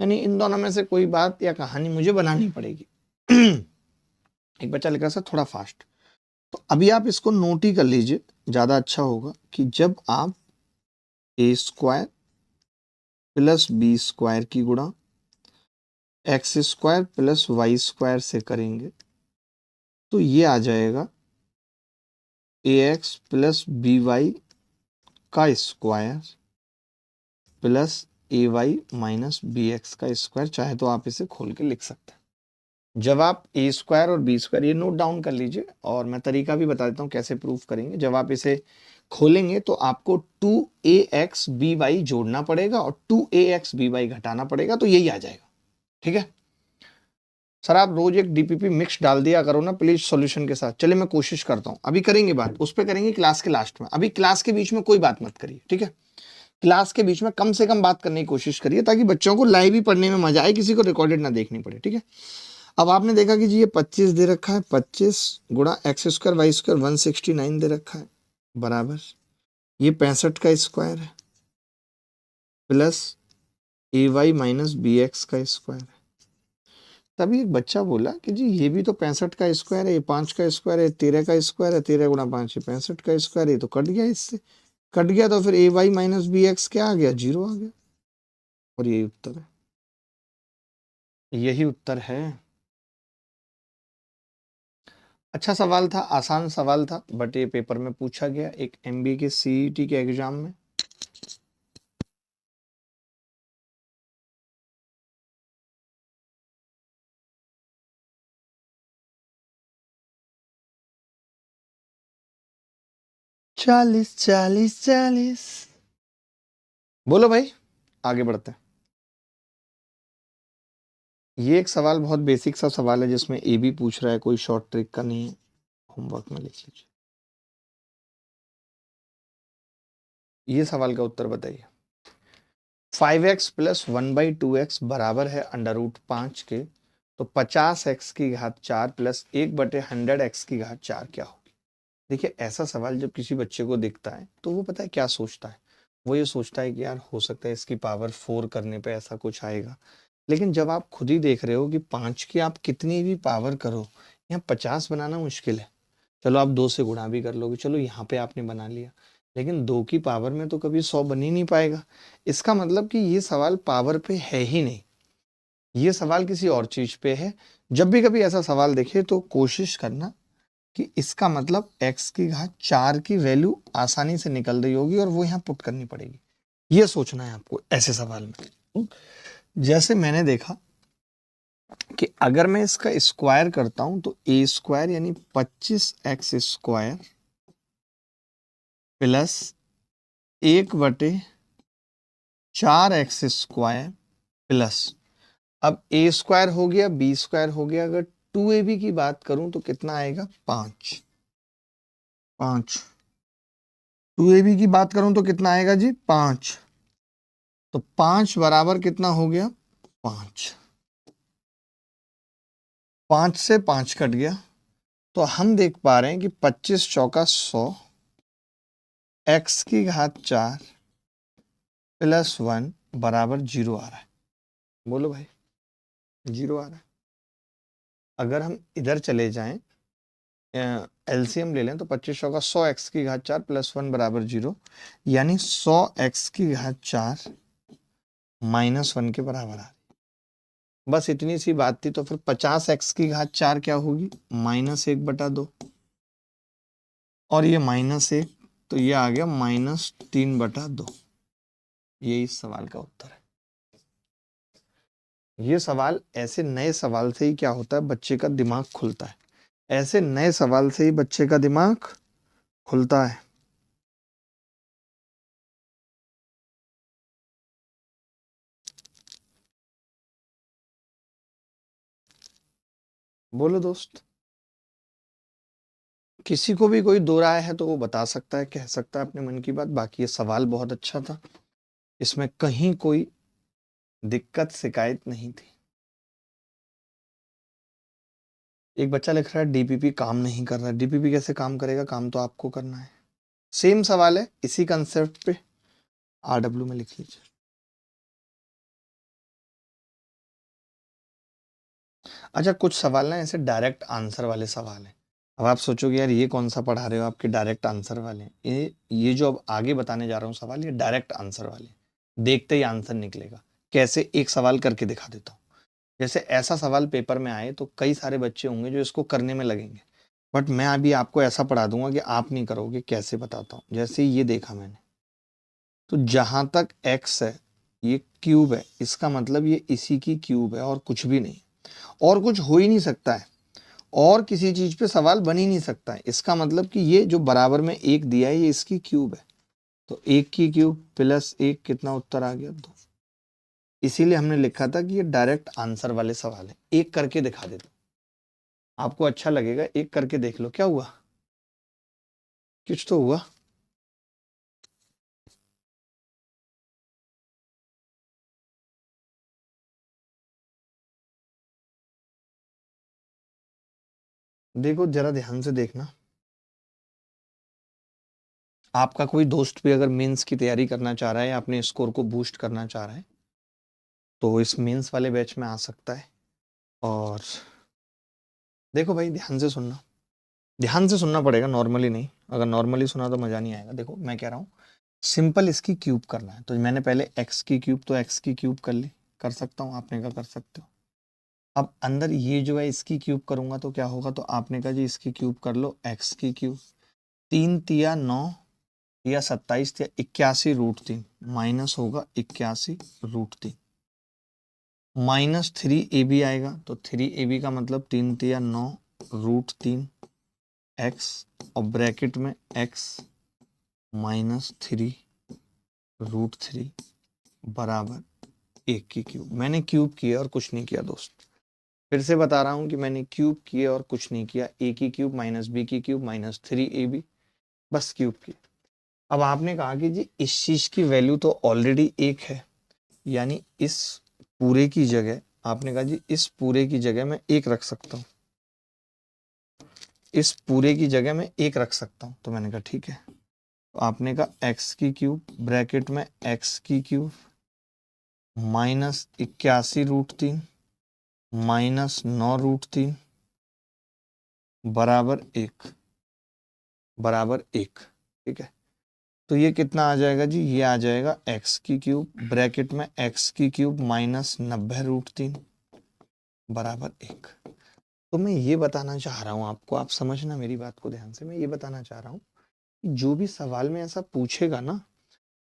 यानी इन दोनों में से कोई बात या कहानी मुझे बनानी पड़ेगी। एक बच्चा लिख रहा था थोड़ा फास्ट, तो अभी आप इसको नोट ही कर लीजिए, ज्यादा अच्छा होगा कि जब आप a square plus B square की गुणा x square plus y square से करेंगे तो ये आ जाएगा a x plus B y का square plus a y minus b x का स्क्वायर। चाहे तो आप इसे खोल के लिख सकते हैं। जब आप ए स्क्वायर और बी स्क्वायर ये नोट डाउन कर लीजिए, और मैं तरीका भी बता देता हूँ कैसे प्रूफ करेंगे। जब आप इसे खोलेंगे तो आपको 2ax by जोड़ना पड़ेगा और 2ax by घटाना पड़ेगा, तो यही आ जाएगा। ठीक है सर, आप रोज एक डीपीपी मिक्स डाल दिया करो ना प्लीज सॉल्यूशन के साथ। चलिए मैं कोशिश करता हूं, अभी करेंगे बात उस पर, करेंगे क्लास के लास्ट में। अभी क्लास के बीच में कोई बात मत करिए, ठीक है। क्लास के बीच में कम से कम बात करने की कोशिश करिए ताकि बच्चों को लाइव ही पढ़ने में मजा आए, किसी को रिकॉर्डेड ना देखनी पड़े, ठीक है। अब आपने देखा कि जी ये 25 दे रखा है, 25 गुणा एक्स स्क्वायर वाई स्क्वायर 169 दे रखा है, बराबर ये 65 का स्क्वायर है plus a y minus b x का स्क्वायर है। तभी एक बच्चा बोला कि जी ये भी तो 65 का स्क्वायर है, ये 5 का स्क्वायर है, 13 का स्क्वायर है, 13 गुणा 5 65 का स्क्वायर है, ये तो कट गया, इससे कट गया तो फिर ए वाई माइनस बी एक्स क्या आ गया, 0 आ गया। और यही उत्तर है, यही उत्तर है। अच्छा सवाल था, आसान सवाल था, बट ये पेपर में पूछा गया एक एमबीए के सीईटी के एग्जाम में। चालीस चालीस चालीस। बोलो भाई, आगे बढ़ते हैं। ये एक सवाल बहुत बेसिक सा सवाल है जिसमें ए भी पूछ रहा है, कोई शॉर्ट ट्रिक का नहीं है, होमवर्क में लिख लीजिए। ये सवाल का उत्तर बताइए। 5x प्लस 1/2x बराबर है √5 के, तो 50x की घात 4 प्लस 1/100x की घात 4 क्या होगी। देखिए ऐसा सवाल जब किसी बच्चे को दिखता है तो वो पता है क्या सोचता है, वो ये सोचता है कि यार हो सकता है इसकी पावर 4 करने पे ऐसा कुछ आएगा। लेकिन जब आप खुद ही देख रहे हो कि 5 की आप कितनी भी पावर करो, यहाँ 50 बनाना मुश्किल है। चलो आप 2 से गुणा भी कर लोगे, चलो यहाँ पे आपने बना लिया, लेकिन 2 की पावर में तो कभी 100 बन ही नहीं पाएगा। इसका मतलब कि ये सवाल पावर पे है ही नहीं, ये सवाल किसी और चीज पे है। जब भी कभी ऐसा सवाल देखे तो कोशिश करना कि इसका मतलब x की घात 4 की वैल्यू आसानी से निकल रही होगी और वो यहाँ पुट करनी पड़ेगी, ये सोचना है आपको ऐसे सवाल में। जैसे मैंने देखा कि अगर मैं इसका स्क्वायर करता हूं तो ए स्क्वायर यानी 25x square plus 1/4x square plus, अब ए स्क्वायर हो गया बी स्क्वायर हो गया, अगर 2ab की बात करूं तो कितना आएगा 5। 2ab की बात करूं तो कितना आएगा जी 5, तो 5 बराबर कितना हो गया 5, 5 से 5 कट गया, तो हम देख पा रहे हैं कि 25 चौका 100 x की घात 4 प्लस 1 बराबर 0 आ रहा है। बोलो भाई 0 आ रहा है। अगर हम इधर चले जाएं, एलसीएम ले लें तो 25 का 100 x की घात 4 प्लस 1 बराबर 0, यानी 100 x की घात 4 माइनस 1 के बराबर आ रही। बस इतनी सी बात थी, तो फिर 50 x की घात 4 क्या होगी -1/2, और ये -1, तो ये आ गया -3/2। ये इस सवाल का उत्तर है। ये सवाल, ऐसे नए सवाल से ही क्या होता है बच्चे का दिमाग खुलता है, ऐसे नए सवाल से ही बच्चे का दिमाग खुलता है। बोलो दोस्त, किसी को भी कोई दो राय है तो वो बता सकता है, कह सकता है अपने मन की बात। बाकी ये सवाल बहुत अच्छा था, इसमें कहीं कोई दिक्कत शिकायत नहीं थी। एक बच्चा लिख रहा है डीपीपी काम नहीं कर रहा है। डीपीपी कैसे काम करेगा? काम तो आपको करना है। सेम सवाल है, इसी कंसेप्ट पे आरडब्ल्यू में लिख लीजिए। अच्छा, कुछ सवाल ना ऐसे डायरेक्ट आंसर वाले सवाल हैं। अब आप सोचोगे यार ये कौन सा पढ़ा रहे हो, आपके डायरेक्ट आंसर वाले हैं। ये जो अब आगे बताने जा रहा हूँ सवाल, ये डायरेक्ट आंसर वाले हैं। देखते ही आंसर निकलेगा। कैसे? एक सवाल करके दिखा देता हूँ। जैसे ऐसा सवाल पेपर में आए तो कई सारे बच्चे होंगे जो इसको करने में लगेंगे, बट मैं अभी आपको ऐसा पढ़ा दूंगा कि आप नहीं करोगे। कैसे बताता हूँ। जैसे ये देखा मैंने, तो जहां तक x है ये क्यूब है, इसका मतलब ये इसी की क्यूब है और कुछ भी नहीं, और कुछ हो ही नहीं सकता है, और किसी चीज पे सवाल बन ही नहीं सकता है। इसका मतलब कि ये जो बराबर में एक दिया है ये इसकी क्यूब है, तो एक की क्यूब प्लस एक, कितना उत्तर आ गया? 2। इसीलिए हमने लिखा था कि ये डायरेक्ट आंसर वाले सवाल है। एक करके दिखा देता, आपको अच्छा लगेगा। एक करके देख लो, क्या हुआ? कुछ तो हुआ। देखो जरा ध्यान से देखना। आपका कोई दोस्त भी अगर मेंस की तैयारी करना चाह रहा है या अपने स्कोर को बूस्ट करना चाह रहा है तो इस मेंस वाले बैच में आ सकता है। और देखो भाई, ध्यान से सुनना, ध्यान से सुनना पड़ेगा, नॉर्मली नहीं। अगर नॉर्मली सुना तो मजा नहीं आएगा। देखो मैं कह रहा हूँ, सिंपल इसकी क्यूब करना है, तो मैंने पहले एक्स की क्यूब, तो एक्स की क्यूब कर ली। कर सकता हूँ, आपने कहा कर सकते हो। अब अंदर ये जो है इसकी क्यूब करूंगा तो क्या होगा, तो आपने कहा जी इसकी क्यूब कर लो, एक्स की क्यूब। 3 तिया 9 या 27 या 81√3, माइनस होगा 81√3, -3ab आएगा, तो 3ab का मतलब 3 तिया 9√3 एक्स, और ब्रैकेट में x -3√3 बराबर 1 की क्यूब। मैंने क्यूब किया और कुछ नहीं किया दोस्त। फिर से बता रहा हूं कि मैंने क्यूब किया और कुछ नहीं किया। a की क्यूब माइनस b की क्यूब माइनस 3ab, बस क्यूब की। अब आपने कहा कि जी इस चीज की वैल्यू तो ऑलरेडी 1 है, यानी इस पूरे की जगह, आपने कहा जी इस पूरे की जगह मैं 1 रख सकता हूं, इस पूरे की जगह मैं 1 रख सकता हूं। तो मैंने कहा ठीक है। तो आपने कहा एक्स की क्यूब ब्रैकेट में एक्स की क्यूब -81√3 -9√3 बराबर 1, बराबर 1। ठीक है, तो ये कितना आ जाएगा जी? ये आ जाएगा एक्स की क्यूब ब्रैकेट में एक्स की क्यूब -90√3 बराबर 1। तो मैं ये बताना चाह रहा हूँ आपको, आप समझना मेरी बात को ध्यान से। मैं ये बताना चाह रहा हूँ कि जो भी सवाल में ऐसा पूछेगा ना,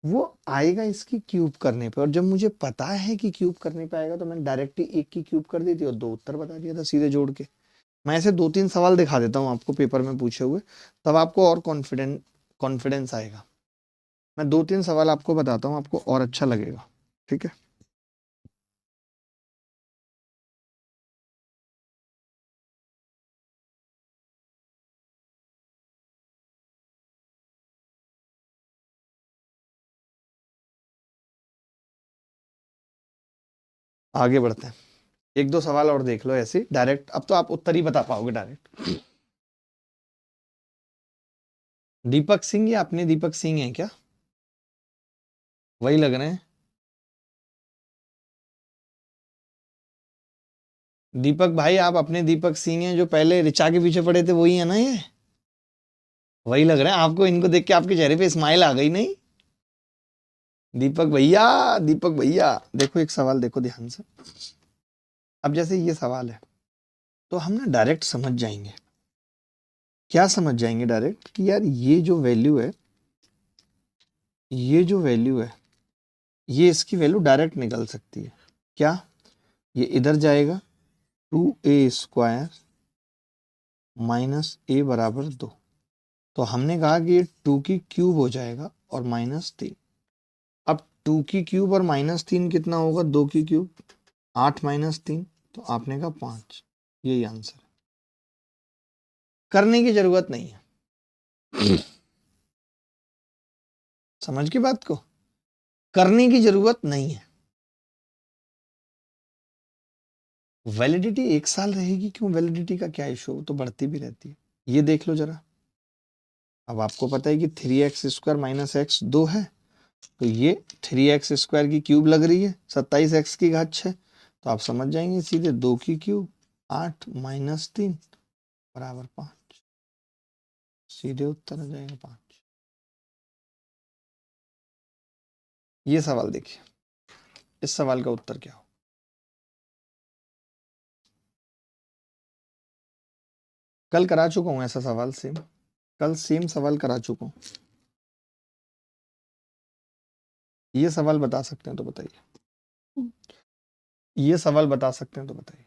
वो आएगा इसकी क्यूब करने पे, और जब मुझे पता है कि क्यूब करने पे आएगा तो मैंने डायरेक्ट ही 1 की क्यूब कर दी थी और 2 उत्तर बता दिया था सीधे जोड़ के। मैं ऐसे 2-3 सवाल दिखा देता हूँ आपको पेपर में पूछे हुए, तब आपको और कॉन्फिडेंस आएगा। मैं 2-3 सवाल आपको बताता हूँ, आपको और अच्छा लगेगा। ठीक है, आगे बढ़ते हैं। 1-2 सवाल और देख लो ऐसे डायरेक्ट। अब तो आप उत्तर ही बता पाओगे डायरेक्ट। दीपक सिंह या अपने दीपक सिंह हैं क्या? वही लग रहे हैं। दीपक भाई, आप अपने दीपक सिंह हैं जो पहले ऋचा के पीछे पड़े थे, वही है ना ये? वही लग रहा है आपको, इनको देख के आपके चेहरे पे स्माइल आ गई नहीं? दीपक भैया, दीपक भैया, देखो एक सवाल देखो ध्यान से। अब जैसे ये सवाल है तो हम ना डायरेक्ट समझ जाएंगे। क्या समझ जाएंगे डायरेक्ट? कि यार ये जो वैल्यू है, ये जो वैल्यू है, ये इसकी वैल्यू डायरेक्ट निकल सकती है। क्या? ये इधर जाएगा, 2a² -a बराबर 2। तो हमने कहा कि ये 2 की क्यूब हो जाएगा और -3। अब 2 की क्यूब और -3 कितना होगा? 2 की क्यूब 8 -3, तो आपने कहा 5। यही आंसर है। करने की जरूरत नहीं है। समझ की बात को? करने की जरूरत नहीं है। वैलिडिटी 1 साल रहेगी, क्यों? वैलिडिटी का क्या इशू? तो बढ़ती भी रहती है। ये देख लो जरा। अब आपको पता है कि 3x² माइनस x 2 है, तो ये 3x² की क्यूब लग रही है, 27x की घात 6। तो आप समझ जाएंगे सीधे 2 की क्यूब 8 माइनस 3 बराबर 5। सीधे उत्तर आ जाएगा 5। ये सवाल देखिए, इस सवाल का उत्तर क्या हो? कल करा चुका हूं ऐसा सवाल सेम, कल सेम सवाल करा चुका हूं। ये सवाल बता सकते हैं तो बताइए, ये सवाल बता सकते हैं तो बताइए।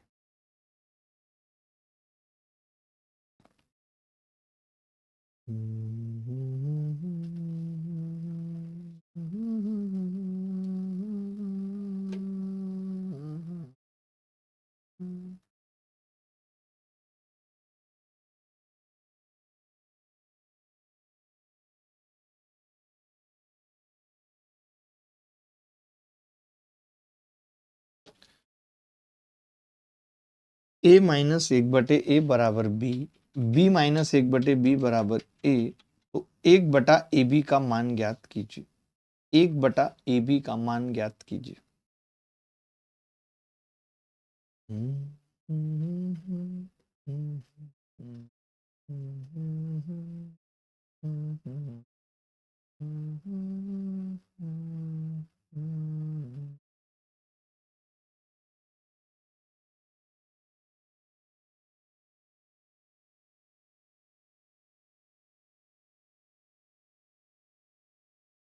a माइनस 1/a बराबर b, b माइनस 1/b बराबर a, तो 1/ab का मान ज्ञात कीजिए। 1/ab का मान ज्ञात कीजिए।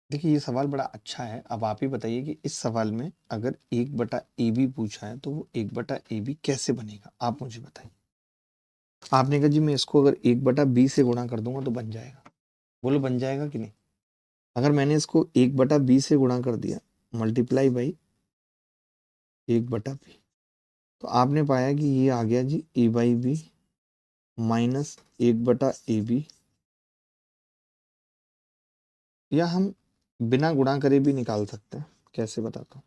देखिए ये सवाल बड़ा अच्छा है। अब आप ही बताइए कि इस सवाल में अगर 1/ab पूछा है तो वो 1/ab कैसे बनेगा, आप मुझे बताइए। आपने कहा जी मैं इसको अगर 1/b से गुणा कर दूंगा तो बन जाएगा, बोलो बन जाएगा कि नहीं? अगर मैंने इसको 1/b से गुणा कर दिया, मल्टीप्लाई बाई 1/b, तो आपने पाया कि ये आ गया जी a/b माइनस 1/ab, या हम बिना गुणा करे भी निकाल सकते हैं। कैसे बताता हूँ,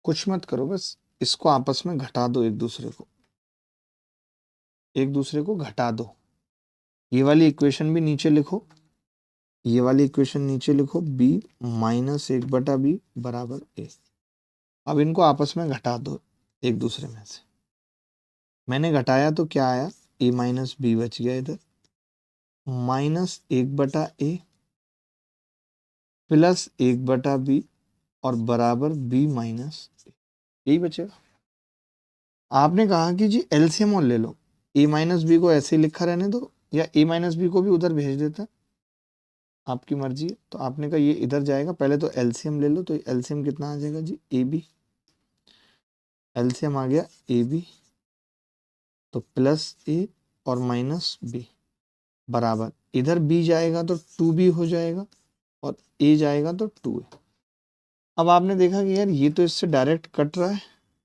कुछ मत करो, बस इसको आपस में घटा दो, एक दूसरे को घटा दो। ये वाली इक्वेशन भी नीचे लिखो, ये वाली इक्वेशन नीचे लिखो, b माइनस 1/b बराबर a। अब इनको आपस में घटा दो एक दूसरे में से। मैंने घटाया तो क्या आया, a माइनस बी बच गया इधर, माइनस 1/a प्लस 1/b और बराबर b माइनस a, यही बचेगा। आपने कहा कि जी एलसीएम और ले लो, a माइनस बी को ऐसे ही लिखा रहने दो, या a माइनस बी को भी उधर भेज देता, आपकी मर्जी है। तो आपने कहा ये इधर जाएगा, पहले तो एलसीएम ले लो, तो एलसीएम कितना आ जाएगा जी, ए बी, एलसीएम आ गया ए बी, तो प्लस ए और माइनस बी बराबर, इधर बी जाएगा तो 2b हो जाएगा और ए जाएगा तो 2a। अब आपने देखा कि यार ये तो इससे डायरेक्ट कट रहा है,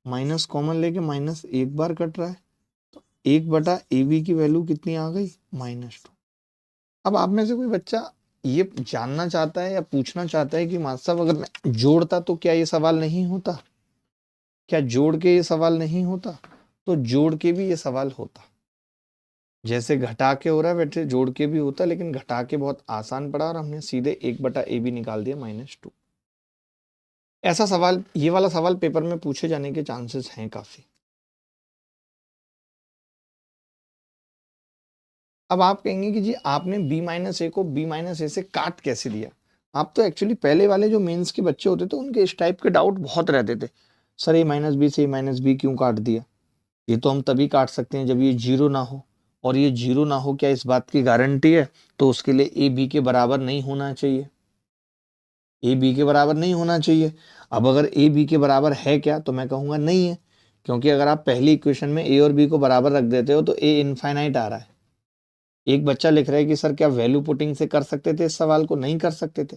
माइनस कॉमन लेके माइनस एक बार कट रहा है, तो 1/ab की वैल्यू कितनी आ गई, -2। अब आप में से कोई बच्चा ये जानना चाहता है या पूछना चाहता है कि मास्टर साहब अगर मैं जोड़ता तो क्या ये सवाल नहीं होता, क्या जोड़ के ये सवाल नहीं होता? तो जोड़ के भी ये सवाल होता, जैसे घटा के हो रहा है वैसे जोड़ के भी होता, लेकिन घटा के बहुत आसान पड़ा और हमने सीधे 1/ab निकाल दिया -2। ऐसा सवाल, ये वाला सवाल पेपर में पूछे जाने के चांसेस हैं काफी। अब आप कहेंगे कि जी आपने b-a को b-a से काट कैसे दिया? आप तो एक्चुअली पहले वाले जो मेंस के बच्चे होते थे उनके इस टाइप के डाउट बहुत रहते थे, सर a-b से a-b क्यों काट दिया? ये तो हम तभी काट सकते हैं जब ये जीरो ना हो, और ये जीरो ना हो क्या इस बात की गारंटी है? तो उसके लिए ए बी के बराबर नहीं होना चाहिए, ए बी के बराबर नहीं होना चाहिए। अब अगर ए बी के बराबर है क्या, तो मैं कहूँगा नहीं है, क्योंकि अगर आप पहली इक्वेशन में ए और बी को बराबर रख देते हो तो ए इनफाइनाइट आ रहा है। एक बच्चा लिख रहा है कि सर क्या वैल्यू पुटिंग से कर सकते थे इस सवाल को? नहीं कर सकते थे।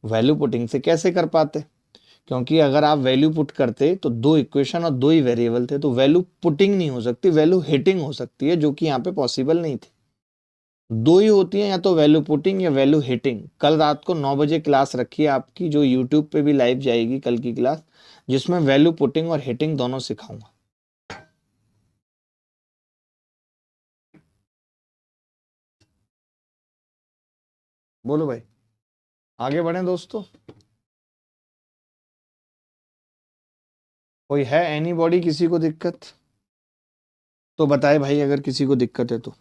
वैल्यू पुटिंग से कैसे कर पाते? क्योंकि अगर आप वैल्यू पुट करते तो दो इक्वेशन और दो ही वेरिएबल थे, तो वैल्यू पुटिंग नहीं हो सकती, वैल्यू हिटिंग हो सकती है, जो कि यहाँ पे पॉसिबल नहीं थी। दो ही होती है, या तो वैल्यू पुटिंग या वैल्यू हिटिंग। कल रात को 9 बजे क्लास रखी है आपकी, जो यूट्यूब पे भी लाइव जाएगी कल की क्लास, जिसमें वैल्यू पुटिंग और हिटिंग दोनों सिखाऊंगा। बोलो भाई, आगे बढ़ें दोस्तों। कोई है एनीबॉडी, किसी को दिक्कत तो बताए भाई, अगर किसी को दिक्कत है तो।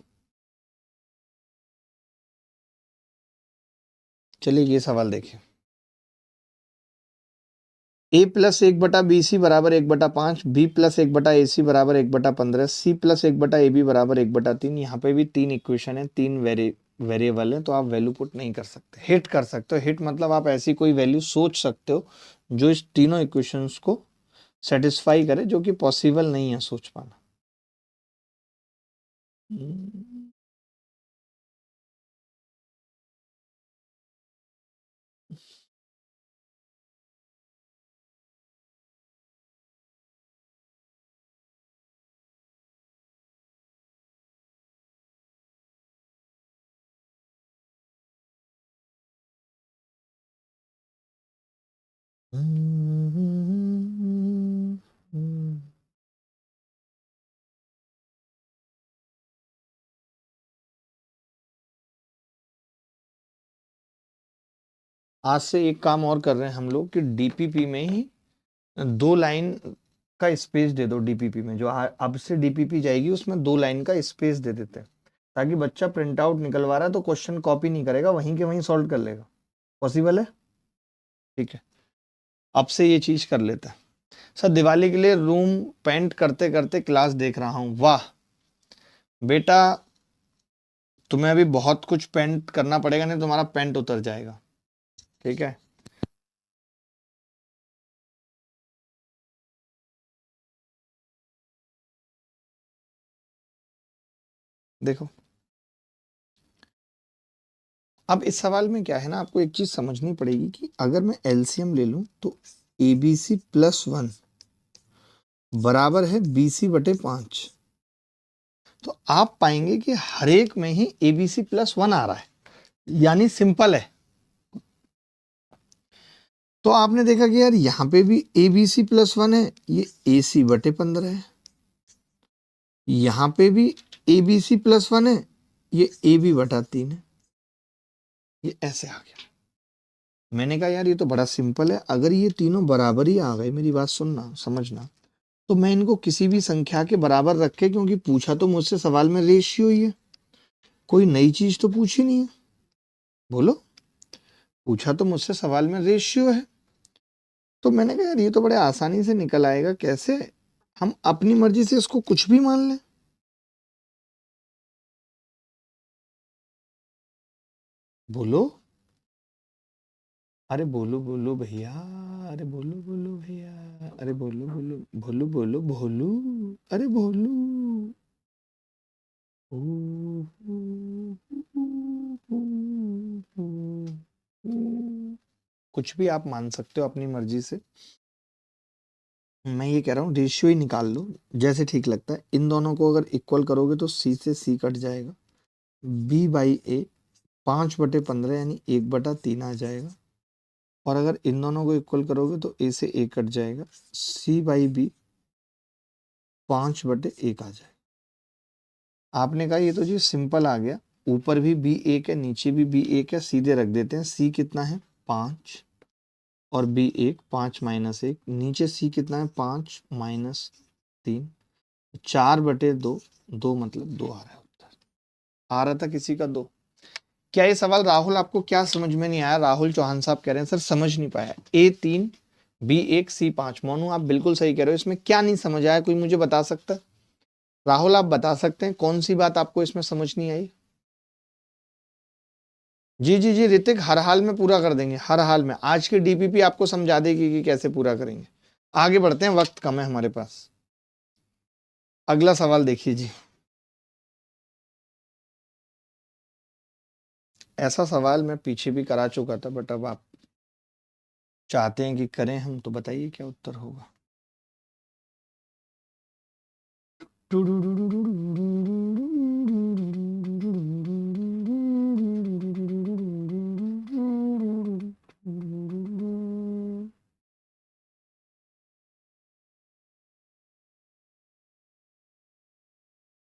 चलिए ये सवाल देखिए। ए प्लस 1/BC बराबर 1/5, बी प्लस 1/AC बराबर 1/15, सी प्लस 1/AB बराबर 1/3। यहाँ पे भी 3 इक्वेशन है, 3 वेरिएबल है, तो आप वैल्यू पुट नहीं कर सकते, हिट कर सकते हो। हिट मतलब आप ऐसी कोई वैल्यू सोच सकते हो जो इस तीनों इक्वेशंस को सेटिस्फाई करे, जो कि पॉसिबल नहीं है सोच पाना। आज से एक काम और कर रहे हैं हम लोग कि डीपीपी में ही 2 लाइन का स्पेस दे दो। डीपीपी में जो अब से डीपीपी जाएगी उसमें 2 लाइन का स्पेस दे देते हैं, ताकि बच्चा प्रिंट आउट निकलवा रहा है तो क्वेश्चन कॉपी नहीं करेगा, वहीं के वहीं सॉल्व कर लेगा। पॉसिबल है? ठीक है, अब से ये चीज कर लेता है। सर दिवाली के लिए रूम पेंट करते करते क्लास देख रहा हूँ। वाह बेटा, तुम्हें अभी बहुत कुछ पेंट करना पड़ेगा, नहीं तुम्हारा पेंट उतर जाएगा। ठीक है, देखो अब इस सवाल में क्या है ना, आपको एक चीज समझनी पड़ेगी कि अगर मैं एलसीएम ले लूं तो ABC+1 बराबर है BC/5। तो आप पाएंगे कि हर एक में ही ABC+1 आ रहा है, यानी सिंपल है। तो आपने देखा कि यार यहां पे भी ABC+1 है, ये AC/15 है। यहां पे भी ABC+1 है, ये AB/3 है। ये ऐसे आ गया। मैंने कहा यार ये तो बड़ा सिंपल है, अगर ये तीनों बराबर ही आ गए, मेरी बात सुनना समझना, तो मैं इनको किसी भी संख्या के बराबर रखे, क्योंकि पूछा तो मुझसे सवाल में रेशियो ही है, कोई नई चीज तो पूछी नहीं है। बोलो, पूछा तो मुझसे सवाल में रेशियो है। तो मैंने कहा यार ये तो बड़े आसानी से निकल आएगा, कैसे हम अपनी मर्जी से इसको कुछ भी मान लें। बोलो, अरे बोलो बोलो भैया, अरे बोलो बोलो भैया, अरे बोलो बोलो भोलू, बोलो भोलू, अरे भोलू। ऊ, ऊ, ऊ, ऊ, ऊ। कुछ भी आप मान सकते हो अपनी मर्जी से। मैं ये कह रहा हूँ रेशियो ही निकाल लो, जैसे ठीक लगता है। इन दोनों को अगर इक्वल करोगे तो सी से सी कट जाएगा, B/A 5/15 यानी 1/3 आ जाएगा। और अगर इन दोनों को इक्वल करोगे तो A से A कट जाएगा, C/B 5/1 आ जाएगा। आपने कहा ये तो जी सिंपल आ गया, ऊपर भी B1 है, नीचे भी B1 है, सीधे रख देते हैं। C कितना है 5 और B1 5 - 1, नीचे C कितना है 5 - 3, 4/2, 2 मतलब 2 आ रहा है उत्तर। आ रहा था किसी का 2? क्या ये सवाल राहुल आपको क्या समझ में नहीं आया? राहुल चौहान साहब कह रहे हैं सर समझ नहीं पाया। A3 B1 C5। मोनू आप बिल्कुल सही कह रहे हो, इसमें क्या नहीं समझ आया, कोई मुझे बता सकता है? राहुल आप बता सकते हैं कौन सी बात आपको इसमें समझ नहीं आई? जी जी जी ऋतिक, हर हाल में पूरा कर देंगे, हर हाल में। आज की डीपीपी आपको समझा देगी कि कैसे पूरा करेंगे। आगे बढ़ते हैं, वक्त कम है हमारे पास। अगला सवाल देखिए जी। ऐसा सवाल मैं पीछे भी करा चुका था, बट अब आप चाहते हैं कि करें हम, तो बताइए क्या उत्तर होगा।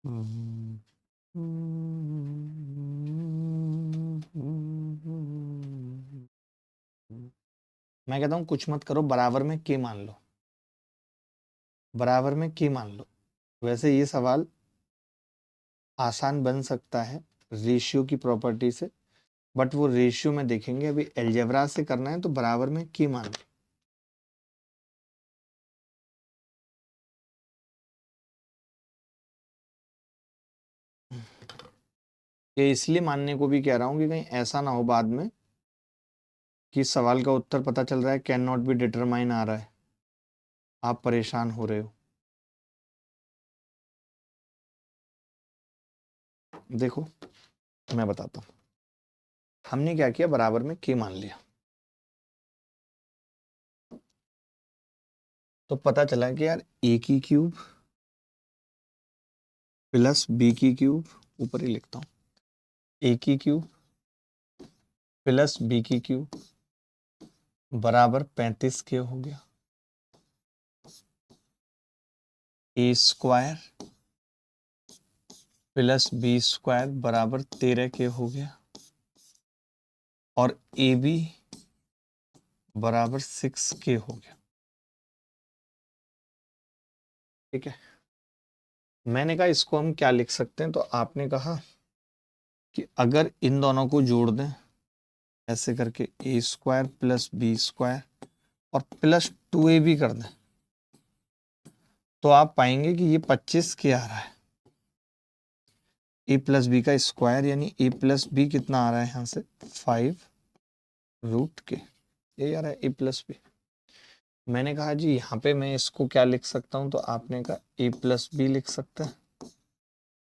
मैं कहता हूं कुछ मत करो, बराबर में के मान लो, बराबर में के मान लो। वैसे ये सवाल आसान बन सकता है रेशियो की प्रॉपर्टी से, बट वो रेशियो में देखेंगे, अभी अलजेब्रा से करना है तो बराबर में के मान लो। ये इसलिए मानने को भी कह रहा हूं कि कहीं ऐसा ना हो बाद में कि सवाल का उत्तर पता चल रहा है कैन नॉट बी डिटरमाइन आ रहा है, आप परेशान हो रहे हो। देखो मैं बताता हूं, हमने क्या किया, बराबर में के मान लिया, तो पता चला कि यार ए की क्यूब प्लस बी की क्यूब, ऊपर ही लिखता हूं, ए की क्यूब प्लस बी की क्यूब बराबर 35 के हो गया। ए स्क्वायर प्लस बी स्क्वायर बराबर 13 के हो गया, और ए बी बराबर 6 के हो गया। ठीक है, मैंने कहा इसको हम क्या लिख सकते हैं, तो आपने कहा कि अगर इन दोनों को जोड़ दें ऐसे करके, ए स्क्वायर प्लस बी स्क्वायर और प्लस 2ab कर दें, तो आप पाएंगे कि ये 25 के आ रहा है। ए प्लस बी का स्क्वायर यानी ए प्लस बी कितना आ रहा है यहाँ से 5 रूट के, ये आ रहा है ए प्लस बी। मैंने कहा जी यहाँ पे मैं इसको क्या लिख सकता हूँ, तो आपने कहा ए प्लस बी लिख सकते हैं,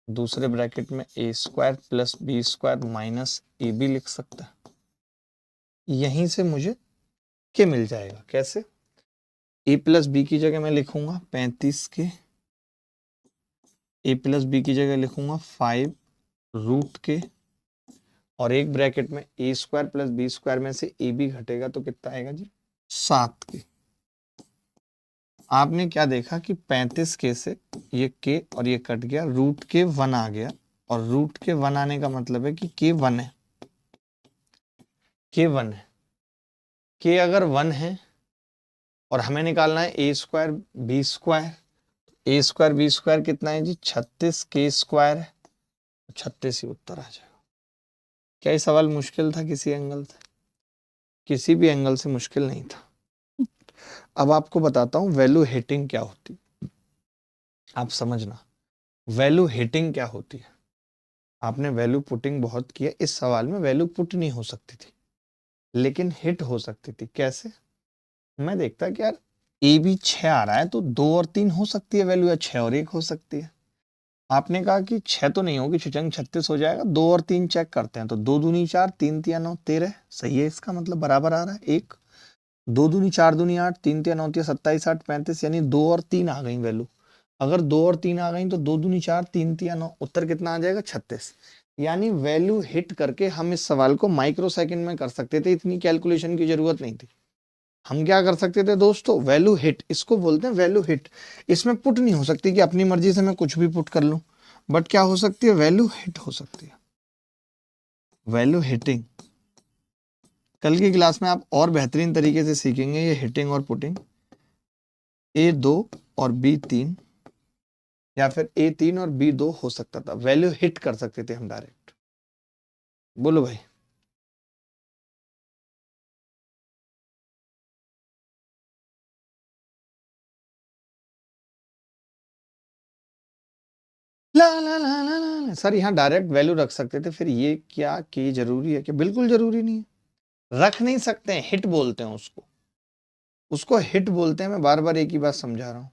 दूसरे ब्रैकेट में A square plus B square minus A B लिख सकता है। यहीं से मुझे के मिल जाएगा। कैसे? ए प्लस बी की जगह मैं लिखूंगा 35 के, ए प्लस बी की जगह लिखूंगा 5 रूट के, और एक ब्रैकेट में A square plus B square में से ए बी घटेगा तो कितना आएगा जी 7 के। आपने क्या देखा कि 35 के से ये के और ये कट गया, रूट के 1 आ गया, और रूट के 1 आने का मतलब है कि के 1 है, के 1 है। के अगर 1 है और हमें निकालना है A square B square, A square B square कितना है जी 36 के स्क्वायर है, 36 ही उत्तर आ जाएगा। क्या ये सवाल मुश्किल था किसी एंगल से? किसी भी एंगल से मुश्किल नहीं था। अब आपको बताता हूं वैल्यू हिटिंग क्या होती है, आप समझना वैल्यू हिटिंग क्या होती है। आपने वैल्यू पुटिंग बहुत किया, इस सवाल में वैल्यू पुट नहीं हो सकती थी लेकिन हिट हो सकती थी। कैसे? मैं देखता कि यार ए बी 6 आ रहा है तो 2 और 3 हो सकती है वैल्यू, या 6 और 1 हो सकती है। आपने कहा कि 6 तो नहीं होगी, छिचंग 36 हो जाएगा, 2 और 3 चेक करते हैं, तो 2 दूनी 4 3 तिया 9 13 सही है, इसका मतलब बराबर आ रहा है। एक 2 दूनी 4 दूनी 8 3 तिया 9 तिया 27 8 35, यानी 2 और 3 आ गई वैल्यू। अगर 2 और 3 आ गई तो 2 दूनी 4 3 तिया 9, उत्तर कितना आ जाएगा 36। यानी वैल्यू हिट करके हम इस सवाल को माइक्रो सेकंड में कर सकते थे, इतनी कैलकुलेशन की जरूरत नहीं थी। हम क्या कर सकते थे दोस्तों, वैल्यू हिट, इसको बोलते हैं वैल्यू हिट। इसमें पुट नहीं हो सकती कि अपनी मर्जी से मैं कुछ भी पुट कर लूं, बट क्या हो सकती है, वैल्यू हिट हो सकती है, वैल्यू हिटिंग। कल की क्लास में आप और बेहतरीन तरीके से सीखेंगे ये हिटिंग और पुटिंग। ए 2 और बी 3, या फिर ए 3 और बी 2 हो सकता था, वैल्यू हिट कर सकते थे हम डायरेक्ट। बोलो भाई। ला ला ला ला ला सर, यहाँ डायरेक्ट वैल्यू रख सकते थे, फिर ये क्या कि जरूरी है? कि बिल्कुल जरूरी नहीं है, रख नहीं सकते हैं, हिट बोलते हैं उसको, उसको हिट बोलते हैं। मैं बार बार एक ही बात समझा रहा हूं।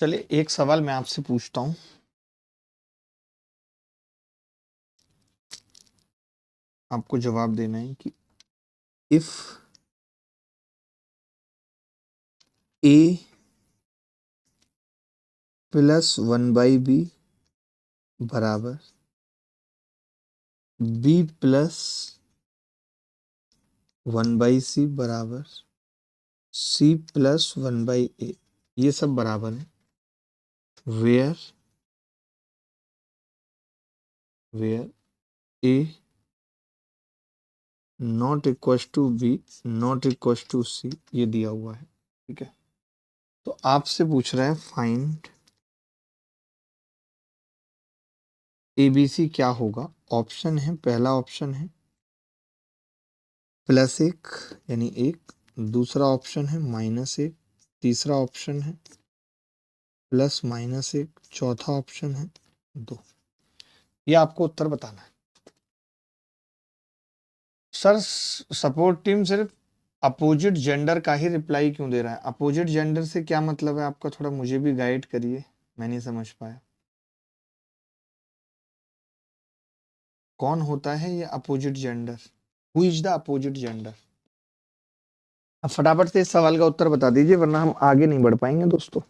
चलिए एक सवाल मैं आपसे पूछता हूं, आपको जवाब देना है कि इफ ए प्लस 1/b बराबर b प्लस 1/c बराबर c प्लस 1/a, ये सब बराबर है where a not equal to b not equal to c, ये दिया हुआ है। ठीक है, तो आपसे पूछ रहा है फाइंड ABC क्या होगा। ऑप्शन है, पहला ऑप्शन है +1 यानी 1, दूसरा ऑप्शन है -1, तीसरा ऑप्शन है +-1, चौथा ऑप्शन है 2। ये आपको उत्तर बताना है। सर सपोर्ट टीम सिर्फ अपोजिट जेंडर का ही रिप्लाई क्यों दे रहा है? अपोजिट जेंडर से क्या मतलब है आपका? थोड़ा मुझे भी गाइड करिए, मैं नहीं समझ पाया। कौन होता है ये opposite gender? Who is the opposite gender? अब फटाफट से इस सवाल का उत्तर बता दीजिए, वरना हम आगे नहीं बढ़ पाएंगे दोस्तों।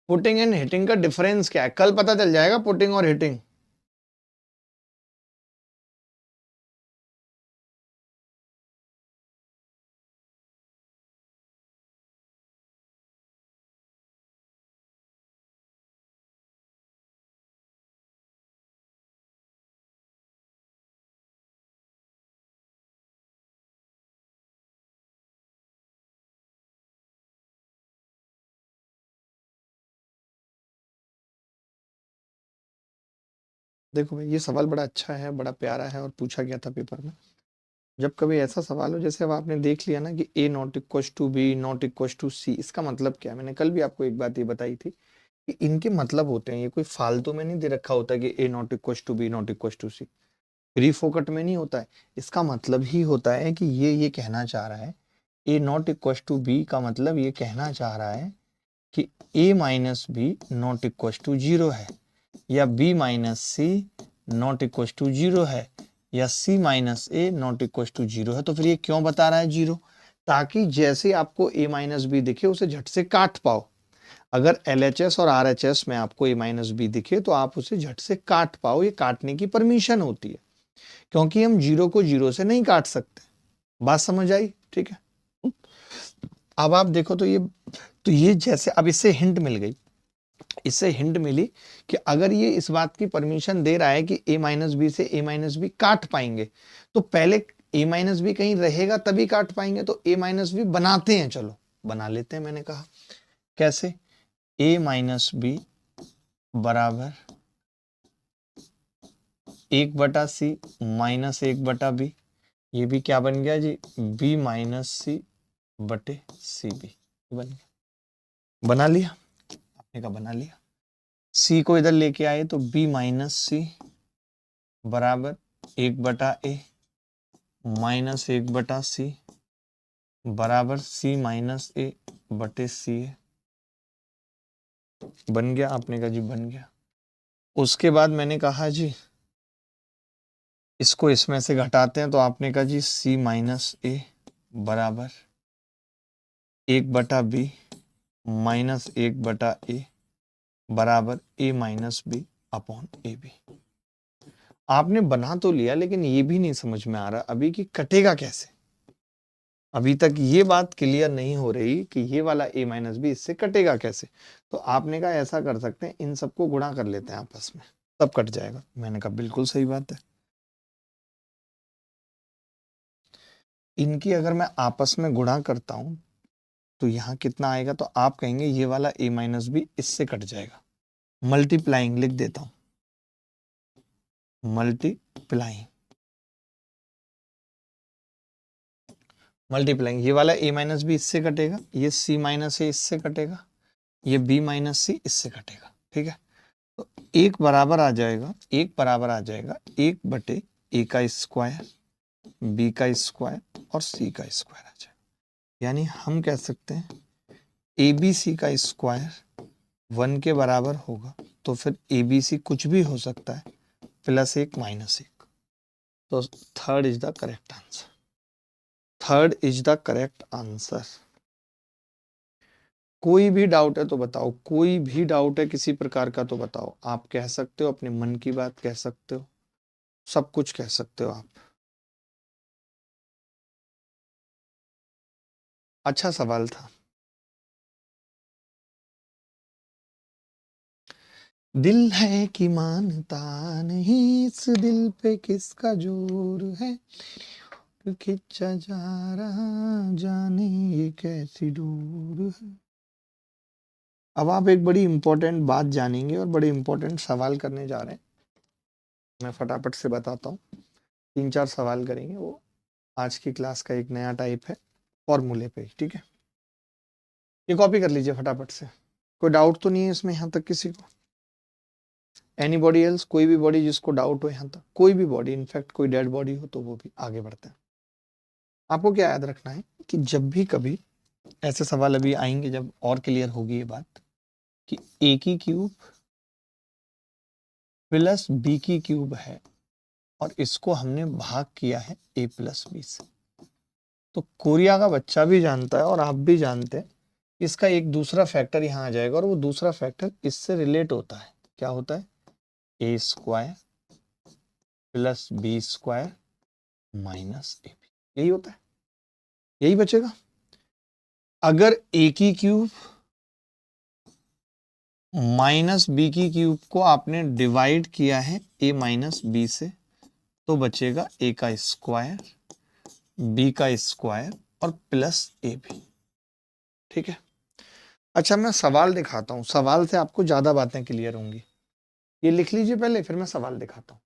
पुटिंग एंड हिटिंग का डिफरेंस क्या है? कल पता चल जाएगा पुटिंग और हिटिंग। देखो भाई, ये सवाल बड़ा अच्छा है, बड़ा प्यारा है और पूछा गया था पेपर में। जब कभी ऐसा सवाल हो, जैसे अब आपने देख लिया ना कि a not equal to B not equal to C, इसका मतलब क्या है? मैंने कल भी आपको एक बात ये बताई थी कि इनके मतलब होते हैं, ये कोई फालतू में नहीं दे रखा होता कि a not equal to B not equal to c, free फोकट में नहीं होता है। इसका मतलब ही होता है कि ये कहना चाह रहा है, a not equal to b का मतलब ये कहना चाह रहा है कि a minus b not equal to 0 है, या b minus c not equal to 0 है, या c minus a not equal to 0 है। तो फिर ये क्यों बता रहा है 0? ताकि जैसे आपको a माइनस बी दिखे उसे झट से काट पाओ। अगर LHS और RHS में आपको a माइनस बी दिखे तो आप उसे झट से काट पाओ, ये काटने की परमिशन होती है, क्योंकि हम 0 को 0 से नहीं काट सकते। बात समझ आई? ठीक है, अब आप देखो तो ये जैसे अब इससे हिंट मिल गई, इससे हिंट मिली कि अगर ये इस बात की परमिशन दे रहा है कि a माइनस बी से a माइनस बी काट पाएंगे, तो पहले a माइनस बी कहीं रहेगा तभी काट पाएंगे। तो a माइनस बी बनाते हैं, चलो बना लेते हैं। मैंने कहा कैसे? a माइनस बी बराबर 1/c माइनस 1/b, ये भी क्या बन गया जी? b माइनस सी बटे सी बी बन गया। बना लिया आपने कहा, बना लिया। c को इधर लेके आए तो b माइनस सी बराबर 1/a माइनस 1/c बराबर c माइनस ए बटे सी है। बन गया? आपने कहा जी बन गया। उसके बाद मैंने कहा जी इसको इसमें से घटाते हैं, तो आपने कहा जी c माइनस ए बराबर 1/b माइनस 1/a बराबर a minus b upon a b. आपने बना तो लिया, लेकिन ये भी नहीं समझ में आ रहा अभी कि कटेगा कैसे। अभी तक ये बात क्लियर नहीं हो रही कि ये वाला a माइनस बी इससे कटेगा कैसे। तो आपने कहा ऐसा कर सकते हैं, इन सबको गुणा कर लेते हैं आपस में, तब कट जाएगा। मैंने कहा बिल्कुल सही बात है। इनकी अगर मैं आपस में गुणा करता हूं तो यहाँ कितना आएगा? तो आप कहेंगे ये वाला a माइनस बी इससे कट जाएगा। मल्टीप्लाइंग लिख देता हूं, मल्टीप्लाइंग ये वाला a माइनस बी इससे कटेगा, ये c माइनस ए इससे कटेगा, ये b माइनस सी इससे कटेगा। ठीक है, तो एक बराबर आ जाएगा 1/a का स्क्वायर बी का स्क्वायर और सी का स्क्वायर आ जाएगा। यानी हम कह सकते हैं ए बी सी का स्क्वायर 1 के बराबर होगा, तो फिर ए बी सी कुछ भी हो सकता है, +1 -1। तो third is the correct answer. Third is the correct answer. कोई भी डाउट है तो बताओ, कोई भी डाउट है किसी प्रकार का तो बताओ। आप कह सकते हो, अपने मन की बात कह सकते हो, सब कुछ कह सकते हो आप। अच्छा सवाल था। दिल है कि मानता नहीं, इस दिल पे किसका जोर है, खिंचा जा रहा जाने ये कैसी डोर है। अब आप एक बड़ी इंपॉर्टेंट बात जानेंगे और बड़े इंपॉर्टेंट सवाल करने जा रहे हैं। मैं फटाफट से बताता हूँ, 3-4 सवाल करेंगे। वो आज की क्लास का एक नया टाइप है, फॉर्मूले पे, ठीक है। ये कॉपी कर लीजिए फटाफट से। कोई डाउट तो नहीं है इसमें यहाँ तक किसी को? Anybody else? कोई भी बॉडी जिसको डाउट हो यहाँ तक, कोई भी बॉडी, इनफैक्ट कोई डेड बॉडी हो तो वो भी। आगे बढ़ते हैं। आपको क्या याद रखना है कि जब भी कभी ऐसे सवाल अभी आएंगे, जब और क्लियर होगी ये बात कि ए की क्यूब प्लस बी की क्यूब है और इसको हमने भाग किया है ए प्लस बी से, तो कोरिया का बच्चा भी जानता है और आप भी जानते हैं, इसका एक दूसरा फैक्टर यहाँ आ जाएगा और वो दूसरा फैक्टर इससे रिलेट होता है। क्या होता है? A square plus B square minus A B, यही होता है, यही बचेगा। अगर ए की क्यूब माइनस बी की क्यूब को आपने डिवाइड किया है ए माइनस बी से, तो बचेगा ए का स्क्वायर, बी का स्क्वायर और प्लस ए बी। ठीक है। अच्छा, मैं सवाल दिखाता हूं, सवाल से आपको ज्यादा बातें क्लियर होंगी। ये लिख लीजिए पहले, फिर मैं सवाल दिखाता हूं।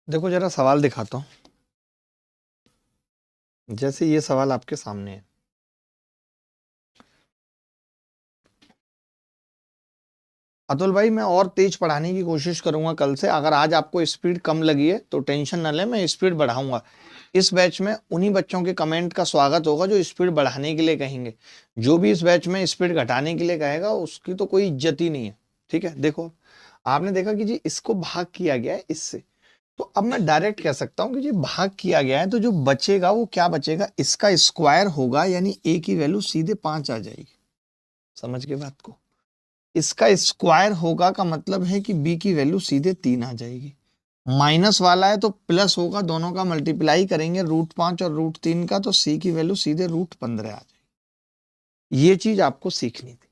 देखो जरा सवाल दिखाता हूं। जैसे ये सवाल आपके सामने है, अतुल भाई मैं और तेज पढ़ाने की कोशिश करूंगा कल से। अगर आज आपको स्पीड कम लगी है तो टेंशन ना लें, मैं स्पीड बढ़ाऊंगा। इस बैच में उन्हीं बच्चों के कमेंट का स्वागत होगा जो स्पीड बढ़ाने के लिए कहेंगे। जो भी इस बैच में स्पीड घटाने के लिए कहेगा उसकी तो कोई इज्जत ही नहीं है। ठीक है। देखो आपने देखा कि जी इसको भाग किया गया है इससे, तो अब मैं डायरेक्ट कह सकता हूं कि जी भाग किया गया है, तो जो बचेगा वो क्या बचेगा? इसका स्क्वायर होगा, यानी ए की वैल्यू सीधे 5 आ जाएगी। समझ गए बात को? इसका स्क्वायर होगा का मतलब है कि बी की वैल्यू सीधे 3 आ जाएगी। माइनस वाला है तो प्लस होगा, दोनों का मल्टीप्लाई करेंगे √5 और √3 का, तो सी की वैल्यू सीधे √15 आ जाएगी। ये चीज आपको सीखनी थी।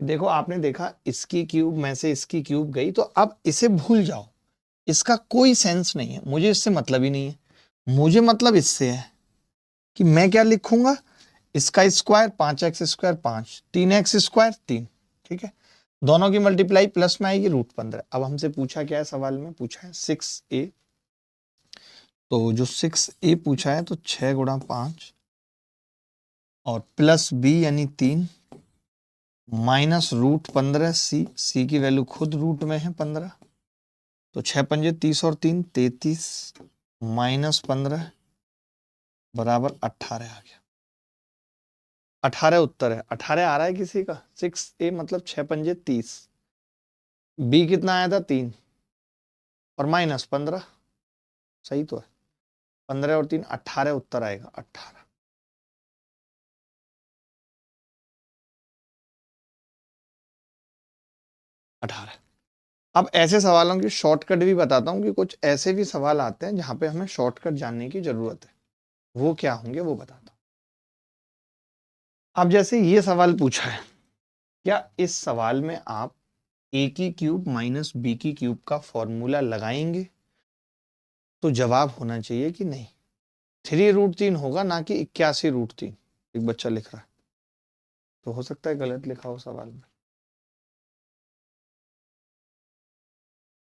देखो आपने देखा इसकी क्यूब में से इसकी क्यूब गई, तो अब इसे भूल जाओ, इसका कोई सेंस नहीं है, मुझे इससे मतलब ही नहीं है। मुझे मतलब इससे है कि मैं क्या लिखूंगा, इसका square 5x square 5, 3x square 3। ठीक है। दोनों की मल्टीप्लाई प्लस में आएगी √15। अब हमसे पूछा क्या है, सवाल में पूछा है 6a, तो जो 6a पूछा है तो 6 गुणा 5 और प्लस b यानी 3 माइनस √15 सी की वैल्यू खुद रूट में है 15, तो 6 पंजे 30 और 3 33 माइनस 15 बराबर 18 आ गया। 18 उत्तर है। 18 आ रहा है किसी का? 6a मतलब 6 पंजे 30, b कितना आया था 3 और माइनस 15, सही तो है। 15 और 3 18 उत्तर आएगा 18। 18। अब ऐसे सवालों की शॉर्टकट भी बताता हूं कि कुछ ऐसे भी सवाल आते हैं जहां पे हमें शॉर्टकट जानने की जरूरत है, वो क्या होंगे वो बताता हूं। अब जैसे ये सवाल पूछा है, क्या इस सवाल में आप ए की क्यूब माइनस बी की क्यूब का फॉर्मूला लगाएंगे? तो जवाब होना चाहिए कि नहीं, 3√3 होगा, ना कि 81√3। एक बच्चा लिख रहा है, तो हो सकता है गलत लिखा हो सवाल में,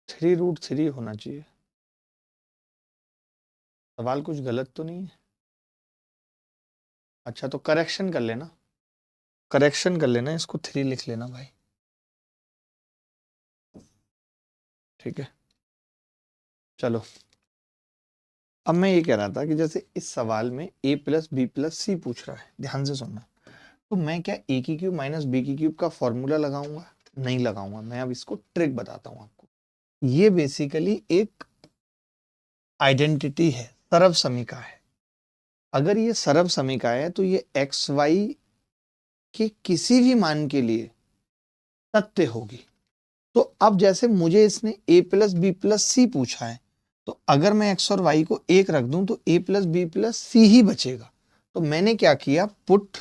3√3 होना चाहिए। सवाल कुछ गलत तो नहीं है? अच्छा, तो करेक्शन कर लेना, करेक्शन कर लेना, इसको 3 लिख लेना भाई, ठीक है। चलो, अब मैं ये कह रहा था कि जैसे इस सवाल में a प्लस बी प्लस सी पूछ रहा है, ध्यान से सुनना, तो मैं क्या a की क्यूब माइनस बी की क्यूब का फॉर्मूला लगाऊंगा? नहीं लगाऊंगा। मैं अब इसको ट्रिक बताता हूं आपको। ये बेसिकली एक आइडेंटिटी है, सरव समीका है। अगर ये सरव समीका है तो ये एक्स वाई के किसी भी मान के लिए सत्य होगी। तो अब जैसे मुझे इसने a प्लस बी प्लस सी पूछा है, तो अगर मैं एक्स और वाई को एक रख दूं तो a प्लस बी प्लस सी ही बचेगा। तो मैंने क्या किया, पुट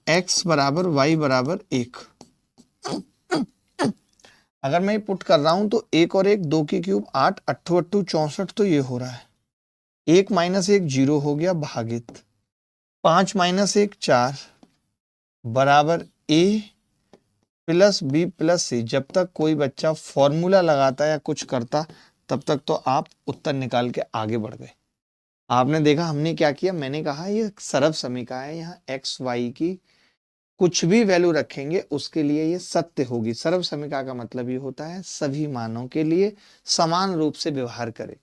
x बराबर वाई बराबर 1। अगर मैं पुट कर रहा हूं तो 1 और 1 2 की क्यूब 8, 8 8 64, तो ये हो रहा है 1 माइनस 1 0 हो गया भागित 5 माइनस 1 4 बराबर a प्लस बी प्लस सी। जब तक कोई बच्चा फॉर्मूला लगाता या कुछ करता, तब तक तो आप उत्तर निकाल के आगे बढ़ गए। आपने देखा हमने क्या किया, मैंने कहा ये सरव समीका है, यहाँ एक्स वाई की कुछ भी वैल्यू रखेंगे उसके लिए ये सत्य होगी। सर्व समीका का मतलब ये होता है सभी मानों के लिए समान रूप से व्यवहार करे।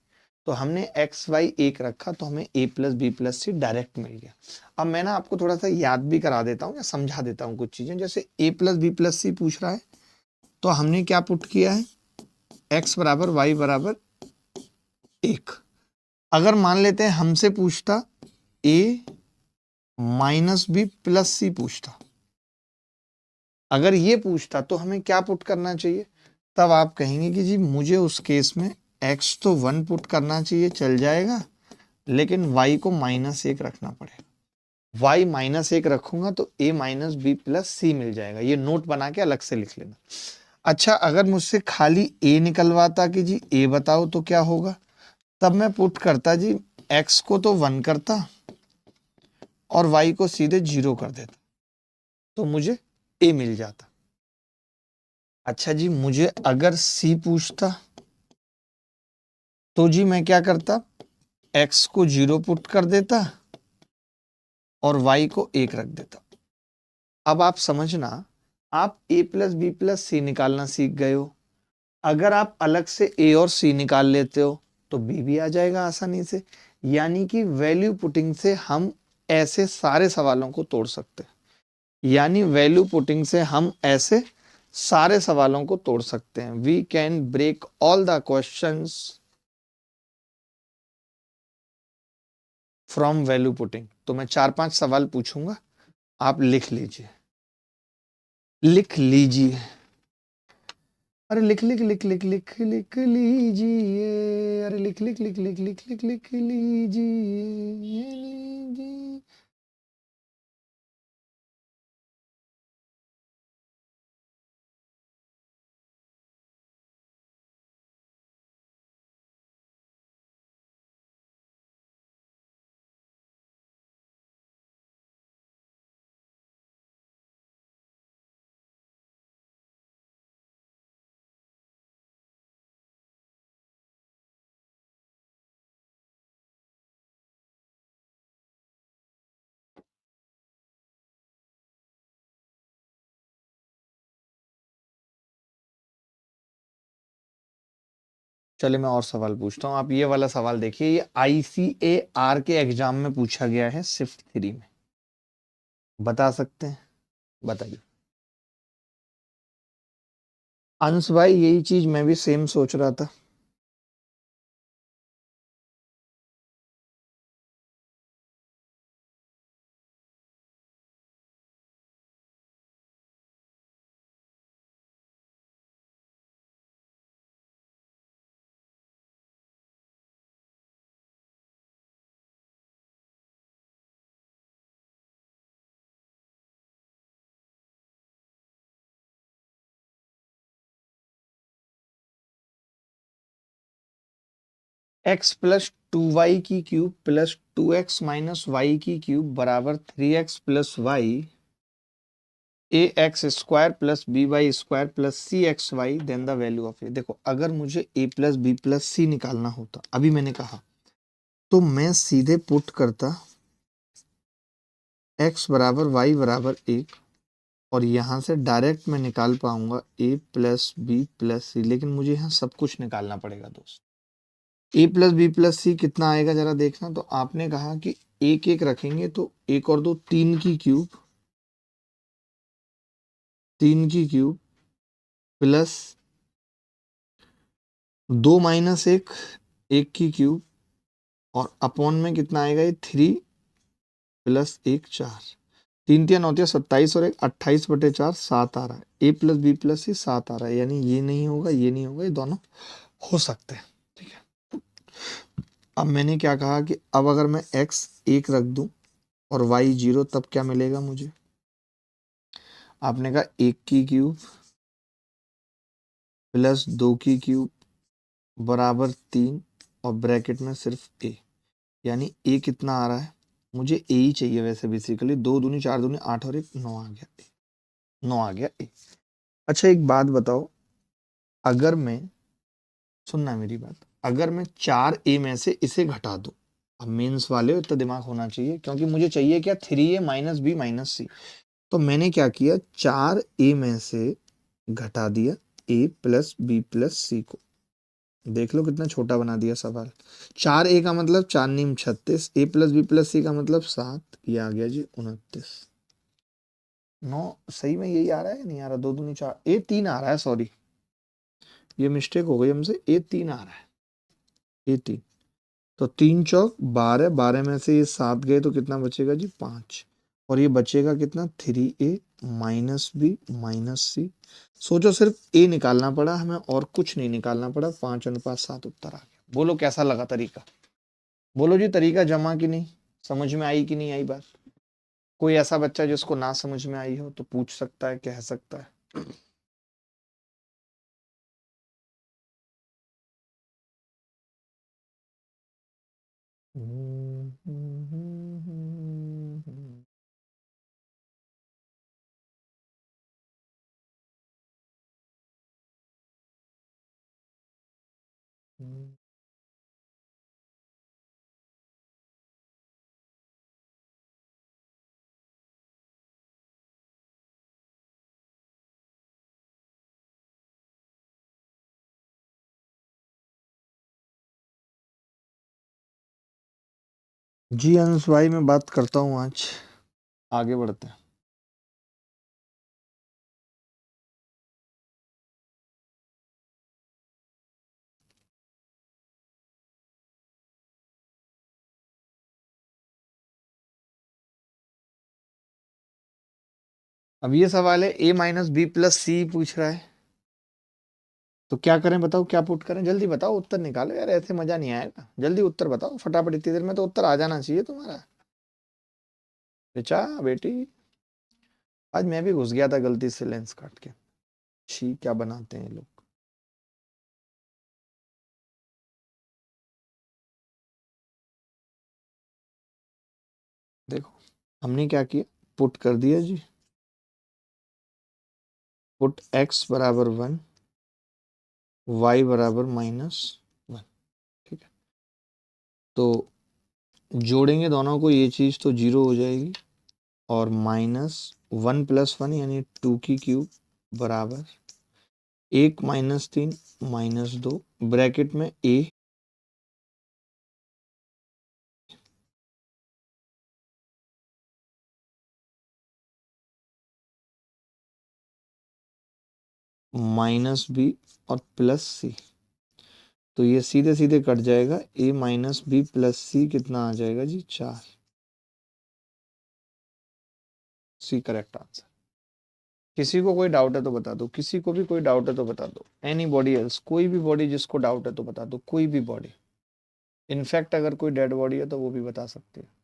तो हमने एक्स वाई एक रखा तो हमें ए प्लस बी प्लस सी डायरेक्ट मिल गया। अब मैं ना आपको थोड़ा सा याद भी करा देता हूँ या समझा देता हूँ कुछ चीजें। जैसे ए प्लस बी प्लस सी पूछ रहा है, तो हमने क्या पुट किया है, एक्स बराबर वाई बराबर 1। अगर मान लेते हैं हमसे पूछता ए माइनस बी प्लस सी पूछता, अगर ये पूछता तो हमें क्या पुट करना चाहिए? तब आप कहेंगे कि जी मुझे उस केस में x तो 1 पुट करना चाहिए, चल जाएगा, लेकिन y को -1 रखना पड़ेगा। y -1 रखूंगा तो a माइनस बी प्लस सी मिल जाएगा। ये नोट बना के अलग से लिख लेना। अच्छा, अगर मुझसे खाली a निकलवाता कि जी a बताओ तो क्या होगा, तब मैं पुट करता जी x को तो 1 करता और y को सीधे 0 कर देता, तो मुझे a मिल जाता। अच्छा जी, मुझे अगर सी पूछता तो जी मैं क्या करता, x को 0 पुट कर देता और y को 1 रख देता। अब आप समझना, आप a plus B plus C निकालना सीख गए हो। अगर आप अलग से a और c निकाल लेते हो तो b भी आ जाएगा आसानी से। यानी कि वैल्यू पुटिंग से हम ऐसे सारे सवालों को तोड़ सकते हैं। यानी वैल्यू पुटिंग से हम ऐसे सारे सवालों को तोड़ सकते हैं। We can break all the questions from value putting. तो मैं 4-5 सवाल पूछूंगा, आप लिख लीजिए, लिख लीजिए। अरे लिख लिख लिख लिख लिख लिख लीजिए, अरे लिख लिख लिख लिख लिख लिख लिख लीजिए। चलिए मैं और सवाल पूछता हूँ। आप ये वाला सवाल देखिए, ये ICAR के एग्जाम में पूछा गया है, शिफ्ट 3 में। बता सकते हैं? बताइए। अंश भाई, यही चीज मैं भी सेम सोच रहा था। x प्लस 2y की cube plus 2x minus Y की क्यूब बराबर 3x plus Y A X square plus B Y square plus C X Y then the value of A. देखो अगर मुझे A plus B plus C निकालना होता, अभी मैंने कहा, तो मैं सीधे पुट करता x बराबर वाई बराबर 1 और यहाँ से डायरेक्ट मैं निकाल पाऊंगा ए प्लस बी प्लस सी, लेकिन मुझे यहाँ सब कुछ निकालना पड़ेगा दोस्त। ए प्लस बी प्लस सी कितना आएगा जरा देखना। तो आपने कहा कि एक एक रखेंगे तो एक और दो तीन की क्यूब, तीन की क्यूब प्लस दो माइनस एक, एक की क्यूब और अपॉन में कितना आएगा ये थ्री प्लस एक चार, तीन तिया नौ तिया 27 और एक 28/4 7 आ रहा है। ए प्लस बी प्लस सी 7 आ रहा है, यानी ये नहीं होगा ये नहीं होगा, ये दोनों हो सकते हैं। ठीक है, अब मैंने क्या कहा कि अब अगर मैं x एक रख दूं और y 0 तब क्या मिलेगा मुझे। आपने कहा एक की क्यूब प्लस दो की क्यूब बराबर 3 और ब्रैकेट में सिर्फ a, यानी a कितना आ रहा है मुझे, a ही चाहिए वैसे बेसिकली। दो दूनी चार दूनी 8 और एक 9 आ गया, 9 आ गया a। अच्छा एक बात बताओ, अगर मैं, सुनना मेरी बात, अगर मैं 4a में से इसे घटा दूं, अब मेंस वाले हो, इतना दिमाग होना चाहिए क्योंकि मुझे चाहिए क्या 3a माइनस बी माइनस सी। तो मैंने क्या किया, 4a में से घटा दिया a प्लस बी प्लस सी को। देख लो कितना छोटा बना दिया सवाल। 4a का मतलब 4 नीम 36, a प्लस बी प्लस सी का मतलब 7, ये आ गया जी 29। 9 सही में यही आ रहा है, नहीं आ रहा, दो दूनी चार, ए 3 आ रहा है, सॉरी ये मिस्टेक हो गई हमसे, ए 3 आ रहा है, ए 3। तो 3 चौक 12, 12 में से ये 7 गए तो कितना बचेगा जी 5, और ये बचेगा कितना 3a माइनस बी माइनस सी। सोचो सिर्फ ए निकालना पड़ा हमें और कुछ नहीं निकालना पड़ा, 5:7 उत्तर आ गया। बोलो कैसा लगा तरीका, बोलो जी तरीका जमा कि नहीं, समझ में आई कि नहीं आई बात। कोई ऐसा बच्चा जिसको ना समझ में आई हो तो पूछ सकता है, कह सकता है। जी अंश भाई मैं बात करता हूँ आज, आगे बढ़ते हैं। अब ये सवाल है a माइनस बी प्लस सी पूछ रहा है, तो क्या करें बताओ, क्या पुट करें, जल्दी बताओ, उत्तर निकालो यार, ऐसे मजा नहीं आएगा, जल्दी उत्तर बताओ फटाफट, इतनी देर में तो उत्तर आ जाना चाहिए तुम्हारा। बेचा बेटी, आज मैं भी घुस गया था गलती से लेंस काट के, छी क्या बनाते हैं लोग। देखो हमने क्या किया, पुट कर दिया जी, पुट x बराबर 1 y बराबर -1। ठीक है, तो जोड़ेंगे दोनों को, ये चीज तो जीरो हो जाएगी और -1 + 1 यानी 2 की क्यूब बराबर 1 - 3 -2 ब्रैकेट में a -b और +c। तो ये सीधे सीधे कट जाएगा, a - b + c कितना आ जाएगा जी 4, सी करेक्ट आंसर। किसी को कोई डाउट है तो बता दो, किसी को भी कोई डाउट है तो बता दो, एनी बॉडी एल्स, कोई भी बॉडी जिसको डाउट है तो बता दो, कोई भी बॉडी, इनफैक्ट अगर कोई डेड बॉडी है तो वो भी बता सकती है।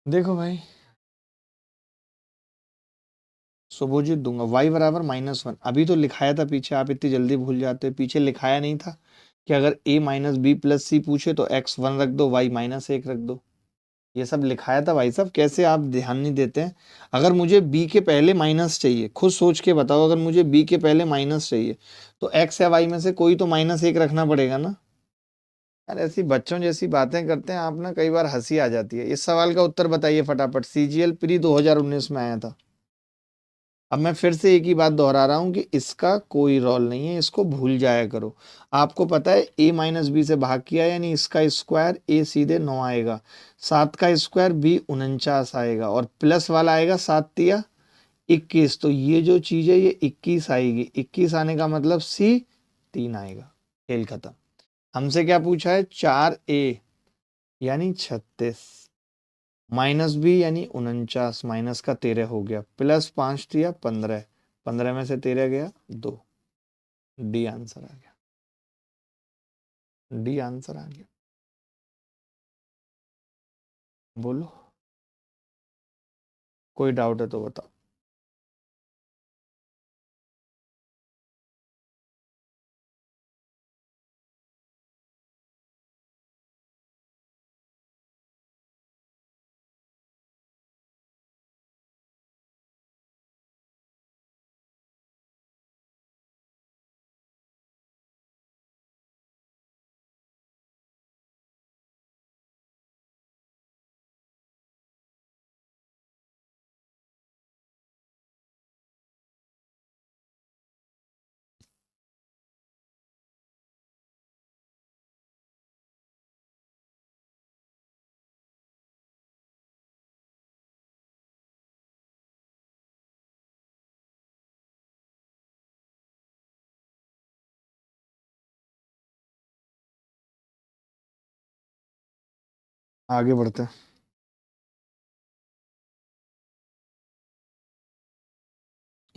देखो भाई, शुभोजित दूंगा y बराबर -1। अभी तो लिखाया था पीछे, आप इतनी जल्दी भूल जाते हो। पीछे लिखाया नहीं था कि अगर a माइनस बी प्लस सी पूछे तो x1 रख दो, y -1 रख दो। ये सब लिखाया था भाई साहब, कैसे आप ध्यान नहीं देते हैं। अगर मुझे b के पहले माइनस चाहिए, खुद सोच के बताओ, अगर मुझे b के पहले माइनस चाहिए तो x या y में से कोई तो -1 रखना पड़ेगा ना। यार ऐसी बच्चों जैसी बातें करते हैं आप ना, कई बार हंसी आ जाती है। इस सवाल का उत्तर बताइए फटाफट, सीजीएल प्री 2019 में आया था। अब मैं फिर से एक ही बात दोहरा रहा हूं कि इसका कोई रोल नहीं है, इसको भूल जाया करो। आपको पता है a माइनस बी से भाग किया यानी इसका स्क्वायर a सीधे 9 आएगा, 7 का स्क्वायर b 49 आएगा, और प्लस वाला आएगा 7 तिया 21। तो ये जो चीज है ये 21 आएगी, 21 आने का मतलब c 3 आएगा। खेल खत्म। हमसे क्या पूछा है, 4a यानी 36, माइनस बी यानी 49, माइनस का 13 हो गया, प्लस 5 दिया 15, 15 में से 13 गया 2। डी आंसर आ गया, डी आंसर आ गया। बोलो, कोई डाउट है तो बताओ। आगे बढ़ते हैं।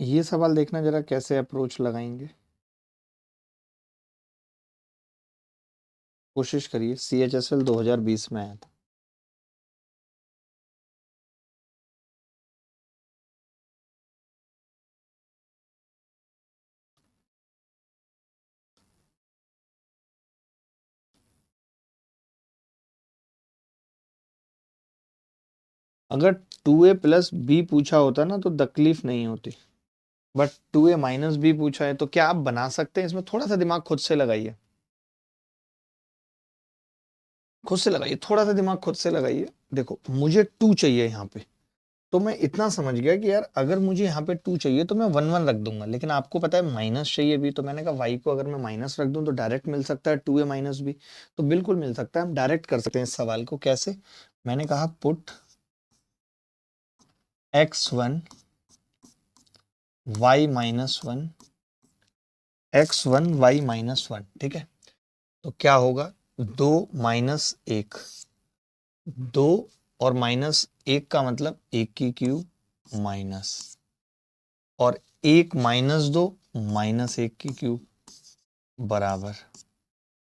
ये सवाल देखना जरा कैसे अप्रोच लगाएंगे, कोशिश करिए। CHSL 2020 में आया था। अगर 2a प्लस बी पूछा होता ना तो तकलीफ नहीं होती, बट 2a माइनस बी पूछा है, तो क्या आप बना सकते हैं? इसमें थोड़ा सा दिमाग खुद से लगाइए, खुद से लगाइए, थोड़ा सा दिमाग खुद से लगाइए। देखो मुझे 2 चाहिए यहाँ पे, तो मैं इतना समझ गया कि यार अगर मुझे यहाँ पे 2 चाहिए तो मैं 1 1 रख दूंगा, लेकिन आपको पता है माइनस चाहिए भी, तो मैंने कहा वाई को अगर मैं माइनस रख दूं तो डायरेक्ट मिल सकता है 2a माइनस बी। तो बिल्कुल मिल सकता है, हम डायरेक्ट कर सकते हैं इस सवाल को। कैसे? मैंने कहा put x1 y-1, x1 y-1, ठीक है। तो क्या होगा, 2 - 1, 2 और -1 का मतलब 1 की क्यूब माइनस, और 1 -2 -1 की क्यूब बराबर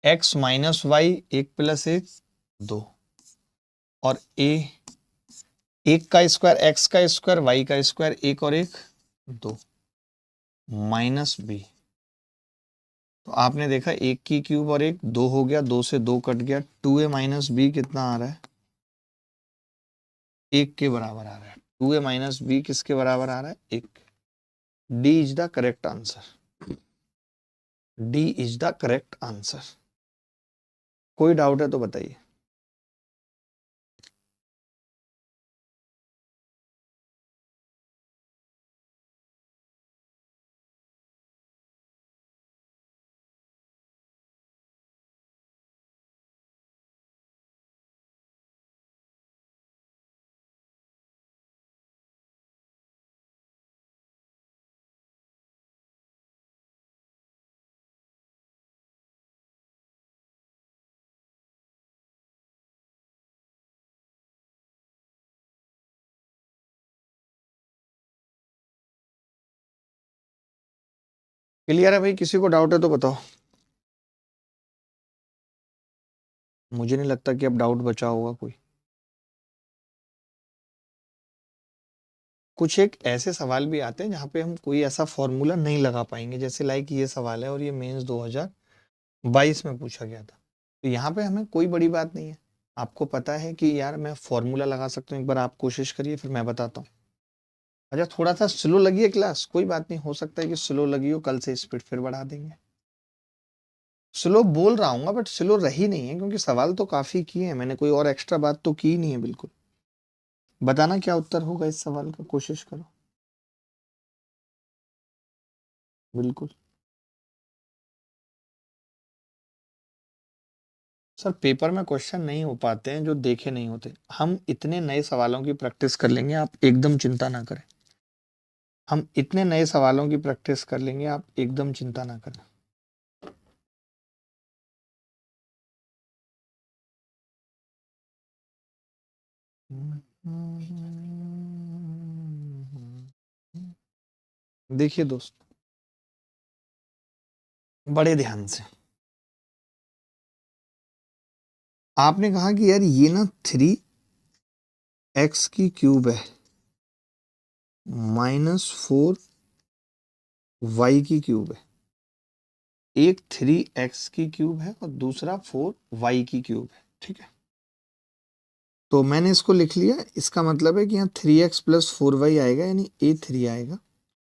x माइनस वाई 1 + 1 2, और a 1 का स्क्वायर x का स्क्वायर y का स्क्वायर 1 और 1 2 माइनस b। तो आपने देखा 1 की क्यूब और 1 2 हो गया, 2 से 2 कट गया, 2a माइनस बी कितना आ रहा है, 1 के बराबर आ रहा है। 2a माइनस बी किसके बराबर आ रहा है, 1। D is the correct answer, D is the correct answer. कोई डाउट है तो बताइए। क्लियर है भाई? किसी को डाउट है तो बताओ। मुझे नहीं लगता कि अब डाउट बचा होगा कोई। कुछ एक ऐसे सवाल भी आते हैं जहाँ पे हम कोई ऐसा फॉर्मूला नहीं लगा पाएंगे, जैसे लाइक ये सवाल है और ये मेंस 2022 में पूछा गया था। तो यहाँ पे हमें कोई बड़ी बात नहीं है, आपको पता है कि यार मैं फॉर्मूला लगा सकता हूँ, एक बार आप कोशिश करिए फिर मैं बताता हूँ। अच्छा थोड़ा सा स्लो लगी है क्लास, कोई बात नहीं, हो सकता है कि स्लो लगी हो, कल से स्पीड फिर बढ़ा देंगे। स्लो बोल रहा हूँ बट स्लो रही नहीं है, क्योंकि सवाल तो काफी किए हैं मैंने, कोई और एक्स्ट्रा बात तो की नहीं है बिल्कुल। बताना क्या उत्तर होगा इस सवाल का, कोशिश करो। बिल्कुल सर, पेपर में क्वेश्चन नहीं हो पाते हैं जो देखे नहीं होते। हम इतने नए सवालों की प्रैक्टिस कर लेंगे, आप एकदम चिंता ना करें। हम इतने नए सवालों की प्रैक्टिस कर लेंगे, आप एकदम चिंता ना करें। देखिए दोस्त, बड़े ध्यान से, आपने कहा कि यार ये ना 3x की क्यूब है -4y की क्यूब है। एक 3x की क्यूब है और दूसरा 4y की क्यूब है, ठीक है। तो मैंने इसको लिख लिया, इसका मतलब है कि यहाँ 3x प्लस 4y आएगा, यानी A3 आएगा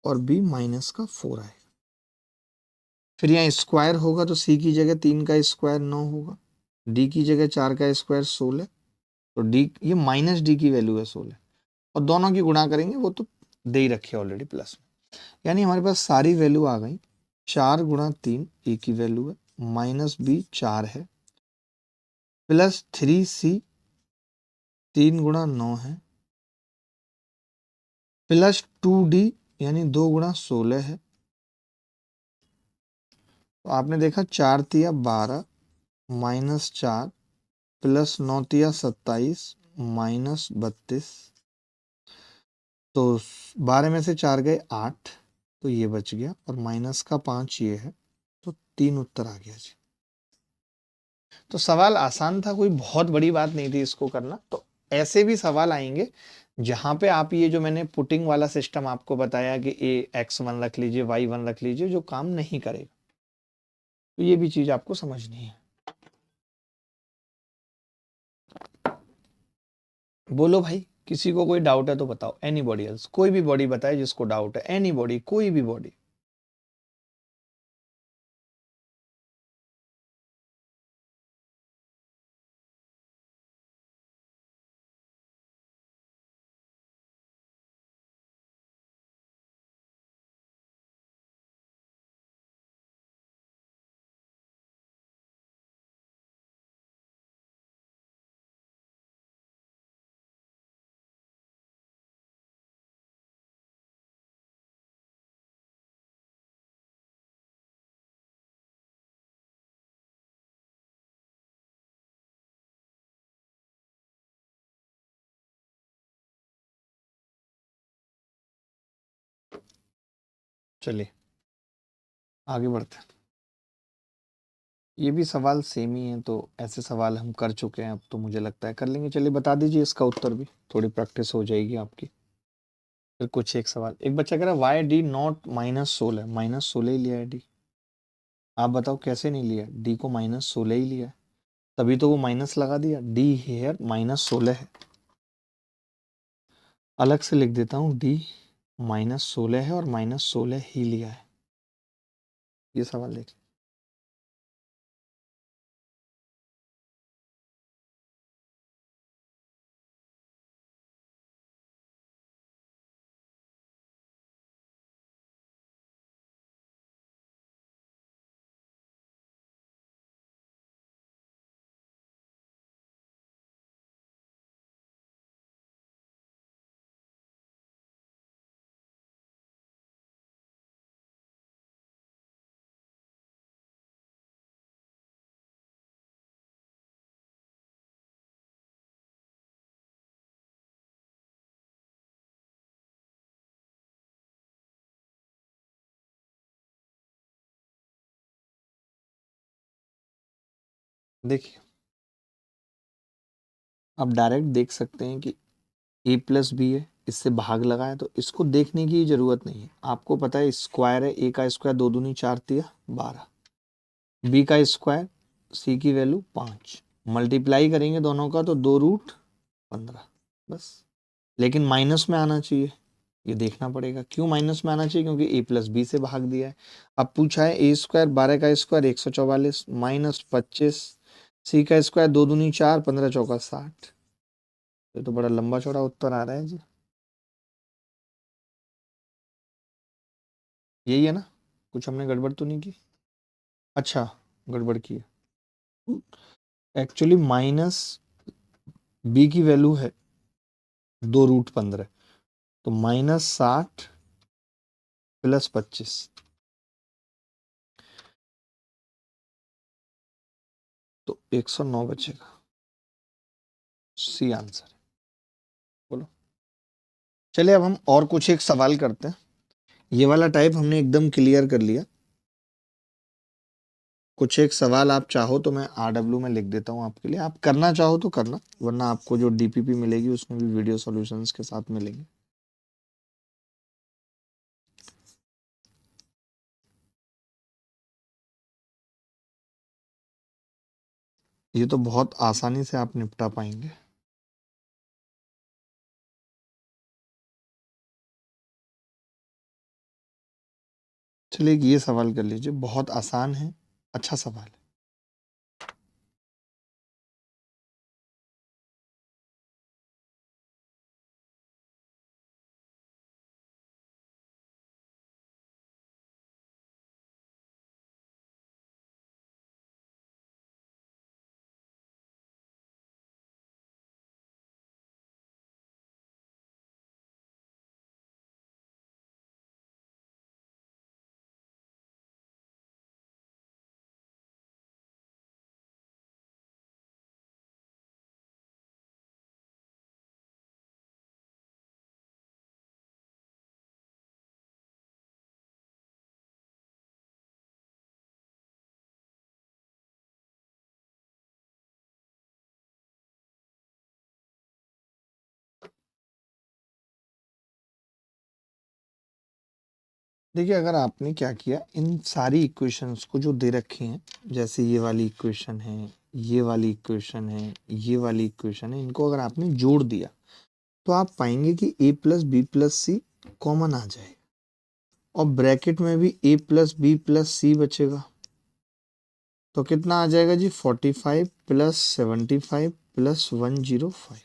और B माइनस का 4 आएगा। फिर यहाँ स्क्वायर होगा तो C की जगह 3 का स्क्वायर 9 होगा, D की जगह 4 का स्क्वायर 16, तो D ये माइनस D की वैल्यू है 16, और दोनों की गुणा करेंगे, वो तो दे ही रखी है ऑलरेडी प्लस में। यानी हमारे पास सारी वैल्यू आ गई। 4 गुणा 3 A की वैल्यू है, माइनस B 4 है, प्लस 3C 3 गुणा 9 है, प्लस 2D यानी 2 गुणा 16 है। तो आपने देखा 4 तिया 12 माइनस 4 प्लस 9 तिया 27 माइनस 32, तो 12 में से 4 गए 8, तो ये बच गया, और माइनस का 5 ये है, तो 3 उत्तर आ गया जी। तो सवाल आसान था, कोई बहुत बड़ी बात नहीं थी इसको करना। तो ऐसे भी सवाल आएंगे जहां पे आप ये जो मैंने पुटिंग वाला सिस्टम आपको बताया कि x1 रख लीजिए, y1 रख लीजिए, जो काम नहीं करेगा, तो ये भी चीज आपको समझनी है। बोलो भाई, किसी को कोई डाउट है तो बताओ, एनी बॉडी एल्स, कोई भी बॉडी बताए जिसको डाउट है, एनी बॉडी, कोई भी बॉडी। चलिए आगे बढ़ते हैं। ये भी सवाल सेम ही है, तो ऐसे सवाल हम कर चुके हैं, अब तो मुझे लगता है कर लेंगे। चलिए बता दीजिए इसका उत्तर भी, थोड़ी प्रैक्टिस हो जाएगी आपकी। फिर कुछ एक सवाल, एक बच्चा कह रहा है वाई डी नॉट -16, -16 ही लिया है डी। आप बताओ कैसे नहीं लिया, डी को -16 ही लिया है, तभी तो वो माइनस लगा दिया, डी हेयर -16 है। अलग से लिख देता हूँ, डी -16 है और -16 ही लिया है। ये सवाल देख, देखिए आप डायरेक्ट देख सकते हैं कि a प्लस बी है, इससे भाग लगाया, तो इसको देखने की जरूरत नहीं है। आपको पता है स्क्वायर है, ए का स्क्वायर 2 दूनी 4 तिया 12, बी का स्क्वायर सी की वैल्यू 5, मल्टीप्लाई करेंगे दोनों का तो 2√15 बस। लेकिन माइनस में आना चाहिए, ये देखना पड़ेगा। क्यों माइनस में आना चाहिए? क्योंकि a प्लस बी से भाग दिया है। अब पूछा है ए स्क्वायर 12 का स्क्वायर 144 माइनस 25, सी का स्क्वायर 2 दूनी 4 15 चौका 60। ये तो बड़ा लंबा चौड़ा उत्तर आ रहा है जी। यही है ना? कुछ हमने गड़बड़ तो नहीं की? अच्छा, गड़बड़ की है एक्चुअली। माइनस बी की वैल्यू है 2√15, तो -60 + 25, तो 109 बचेगा। C answer. बोलो। चलिए अब हम और कुछ एक सवाल करते हैं। ये वाला टाइप हमने एकदम क्लियर कर लिया। कुछ एक सवाल आप चाहो तो मैं RW में लिख देता हूँ आपके लिए, आप करना चाहो तो करना, वरना आपको जो DPP मिलेगी उसमें भी वीडियो सॉल्यूशंस के साथ मिलेंगे। ये तो बहुत आसानी से आप निपटा पाएंगे। चलिए ये सवाल कर लीजिए, बहुत आसान है, अच्छा सवाल है। देखिए, अगर आपने क्या किया, इन सारी इक्वेशंस को जो दे रखी हैं, जैसे ये वाली इक्वेशन है, ये वाली इक्वेशन है, ये वाली इक्वेशन है, इनको अगर आपने जोड़ दिया तो आप पाएंगे कि a plus B plus C common आ जाएगा, और ब्रैकेट में भी a plus B plus C बचेगा। तो कितना आ जाएगा जी? 45 + 75 + 105,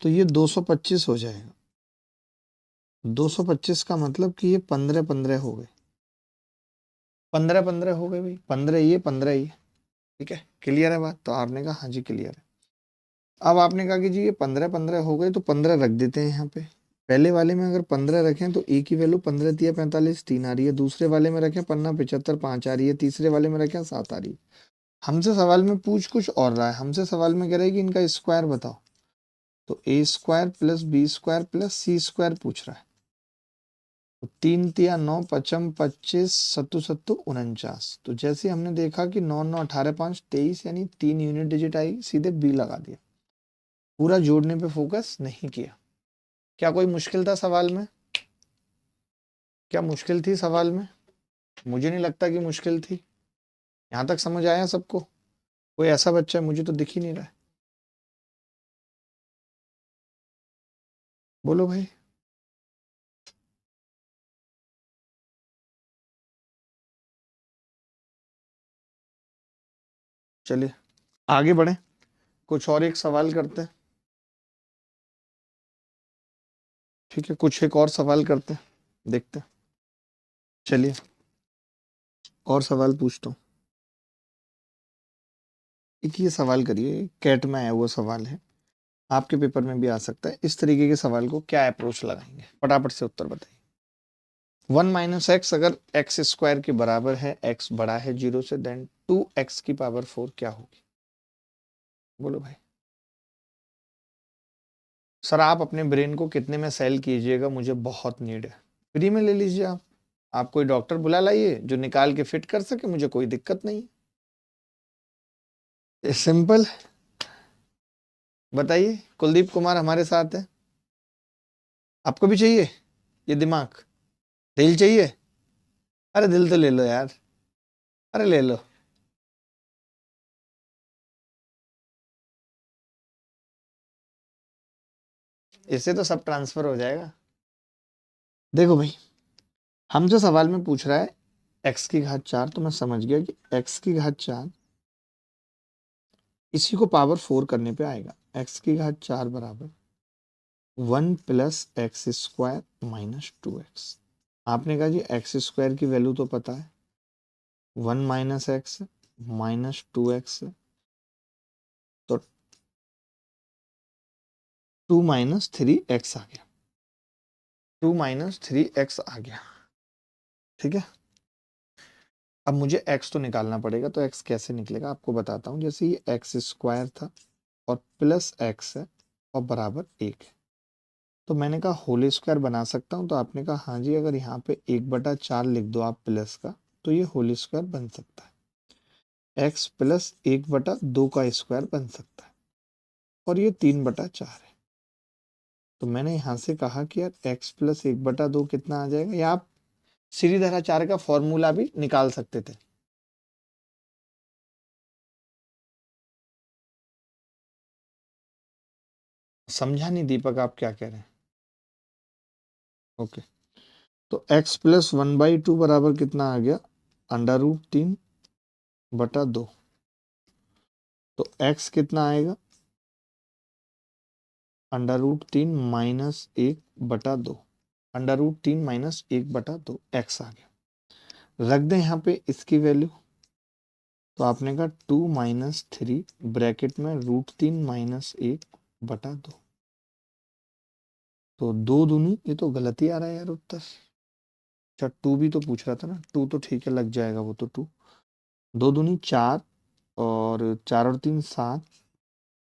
तो ये 225 हो जाएगा। 225 का मतलब कि ये 15-15 हो गए, 15-15 हो गए भाई, 15 ये 15 ये। ठीक है, क्लियर है बात? तो आपने कहा हाँ जी क्लियर है। अब आपने कहा कि जी ये 15-15 हो गए, तो 15 रख देते हैं यहाँ पे। पहले वाले में अगर 15 रखें तो ए की वैल्यू 15 तिया 45 3 आ रही है, दूसरे वाले में रखें 15 75 5 आ रही है, तीसरे वाले में रखें 7 आ रही है। हमसे सवाल में पूछ कुछ और रहा है, हमसे सवाल में कह रहा है कि इनका स्क्वायर बताओ, तो a square plus B square plus c square पूछ रहा है। तो 3 तिया 9 पचम 25 सत्तू सत्तू 49। तो जैसे हमने देखा कि 9 9 18 5 23, यानी 3 यूनिट डिजिट आई, सीधे बी लगा दिया, पूरा जोड़ने पे फोकस नहीं किया। क्या कोई मुश्किल था सवाल में? क्या मुश्किल थी सवाल में? मुझे नहीं लगता कि मुश्किल थी। यहाँ तक समझ आया सबको? कोई ऐसा बच्चा है, मुझे तो दिख ही नहीं रहा है। बोलो भाई। चलिए आगे बढ़े, कुछ और एक सवाल करते हैं। ठीक है, कुछ एक और सवाल करते हैं, देखते हैं। चलिए और सवाल पूछता हूँ। एक ये सवाल करिए, कैट में आया हुआ सवाल है, आपके पेपर में भी आ सकता है। इस तरीके के सवाल को क्या अप्रोच लगाएंगे, फटाफट से उत्तर बताइए। 1 - x अगर x स्क्वायर के बराबर है, x बड़ा है 0 से, देन 2x⁴ क्या होगी? बोलो भाई। सर आप अपने ब्रेन को कितने में सेल कीजिएगा, मुझे बहुत नीड है। फ्री में ले लीजिए आप कोई डॉक्टर बुला लाइए जो निकाल के फिट कर सके, मुझे कोई दिक्कत नहीं। सिंपल। बताइए, कुलदीप कुमार हमारे साथ है। आपको भी चाहिए ये दिमाग? दिल चाहिए? अरे दिल तो ले लो यार, अरे ले लो। इससे तो सब ट्रांसफर हो जाएगा। देखो भाई, हमसे सवाल में पूछ रहा है एक्स की घात 4, तो मैं समझ गया कि एक्स की घात 4 इसी को पावर 4 करने पे आएगा। एक्स की घात 4 बराबर 1 plus x square minus 2x। आपने कहा जी एक्स स्क्वायर की वैल्यू तो पता है 1 माइनस एक्स माइनस 2x, तो 2 माइनस 3x आ गया, 2 माइनस 3x आ गया। ठीक है, अब मुझे x तो निकालना पड़ेगा, तो x कैसे निकलेगा आपको बताता हूँ। जैसे ये एक्स स्क्वायर था और प्लस एक्स है और बराबर 1 है, तो मैंने कहा होल स्क्वायर बना सकता हूँ, तो आपने कहा हाँ जी, अगर यहाँ पे 1/4 लिख दो आप प्लस का, तो ये होल स्क्वायर बन सकता है। x प्लस 1/2 का स्क्वायर बन सकता है, और ये 3/4 है। तो मैंने यहाँ से कहा कि यार x प्लस 1/2 कितना आ जाएगा, या आप श्रीधराचार्य का फॉर्मूला भी निकाल सकते थे। समझा नहीं दीपक, आप क्या कह रहे हैं? ओके, तो x प्लस 1/2 बराबर कितना आ गया, √3/2। तो x कितना आएगा, √3 माइनस 1/2, √3 माइनस 1/2 x आ गया। रख दें यहाँ पे इसकी वैल्यू, तो आपने कहा 2 माइनस 3 ब्रैकेट में √3 माइनस 1/2, तो 2 दूनी, ये तो गलत ही आ रहा है यार उत्तर। अच्छा 2 भी तो पूछ रहा था ना, 2 तो ठीक है लग जाएगा वो तो 2, 2 दूनी 4 और 4 और 3 7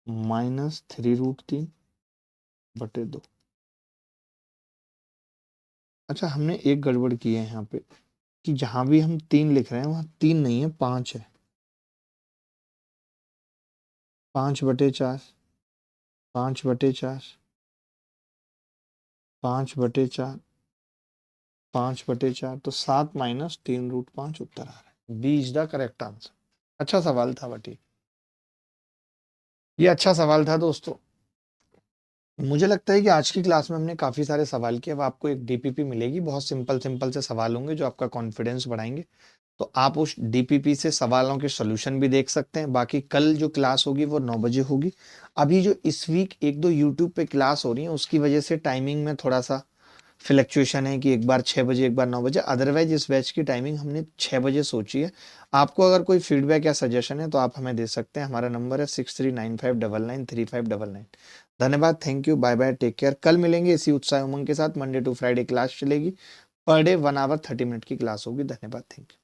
माइनस 3√3/2। अच्छा हमने एक गड़बड़ की है यहाँ पे, कि जहां भी हम 3 लिख रहे हैं वहां 3 नहीं है 5 है। 5/4, 5/4, 5/4, 5/4, तो 7 माइनस 3√5 उत्तर आ रहा है। B is the correct answer. अच्छा सवाल था बटी, ये अच्छा सवाल था दोस्तों। मुझे लगता है कि आज की क्लास में हमने काफी सारे सवाल किए। अब आपको एक डीपीपी मिलेगी, बहुत सिंपल सिंपल से सवाल होंगे जो आपका कॉन्फिडेंस बढ़ाएंगे। तो आप उस डीपीपी से सवालों के सॉल्यूशन भी देख सकते हैं। बाकी कल जो क्लास होगी वो 9 बजे होगी। अभी जो इस वीक एक दो यूट्यूब पे क्लास हो रही है उसकी वजह से टाइमिंग में थोड़ा सा फ्लक्चुएशन है, कि एक बार 6 बजे एक बार 9 बजे। अदरवाइज इस बैच की टाइमिंग हमने 6 बजे सोची है। आपको अगर कोई फीडबैक या सजेशन है तो आप हमें दे सकते हैं। हमारा नंबर है 6395993599। धन्यवाद, thank you, bye bye, take care. कल मिलेंगे इसी उत्साह उमंग के साथ। मंडे टू फ्राइडे क्लास चलेगी, पर डे 1 आवर 30 मिनट की क्लास होगी। धन्यवाद, थैंक यू।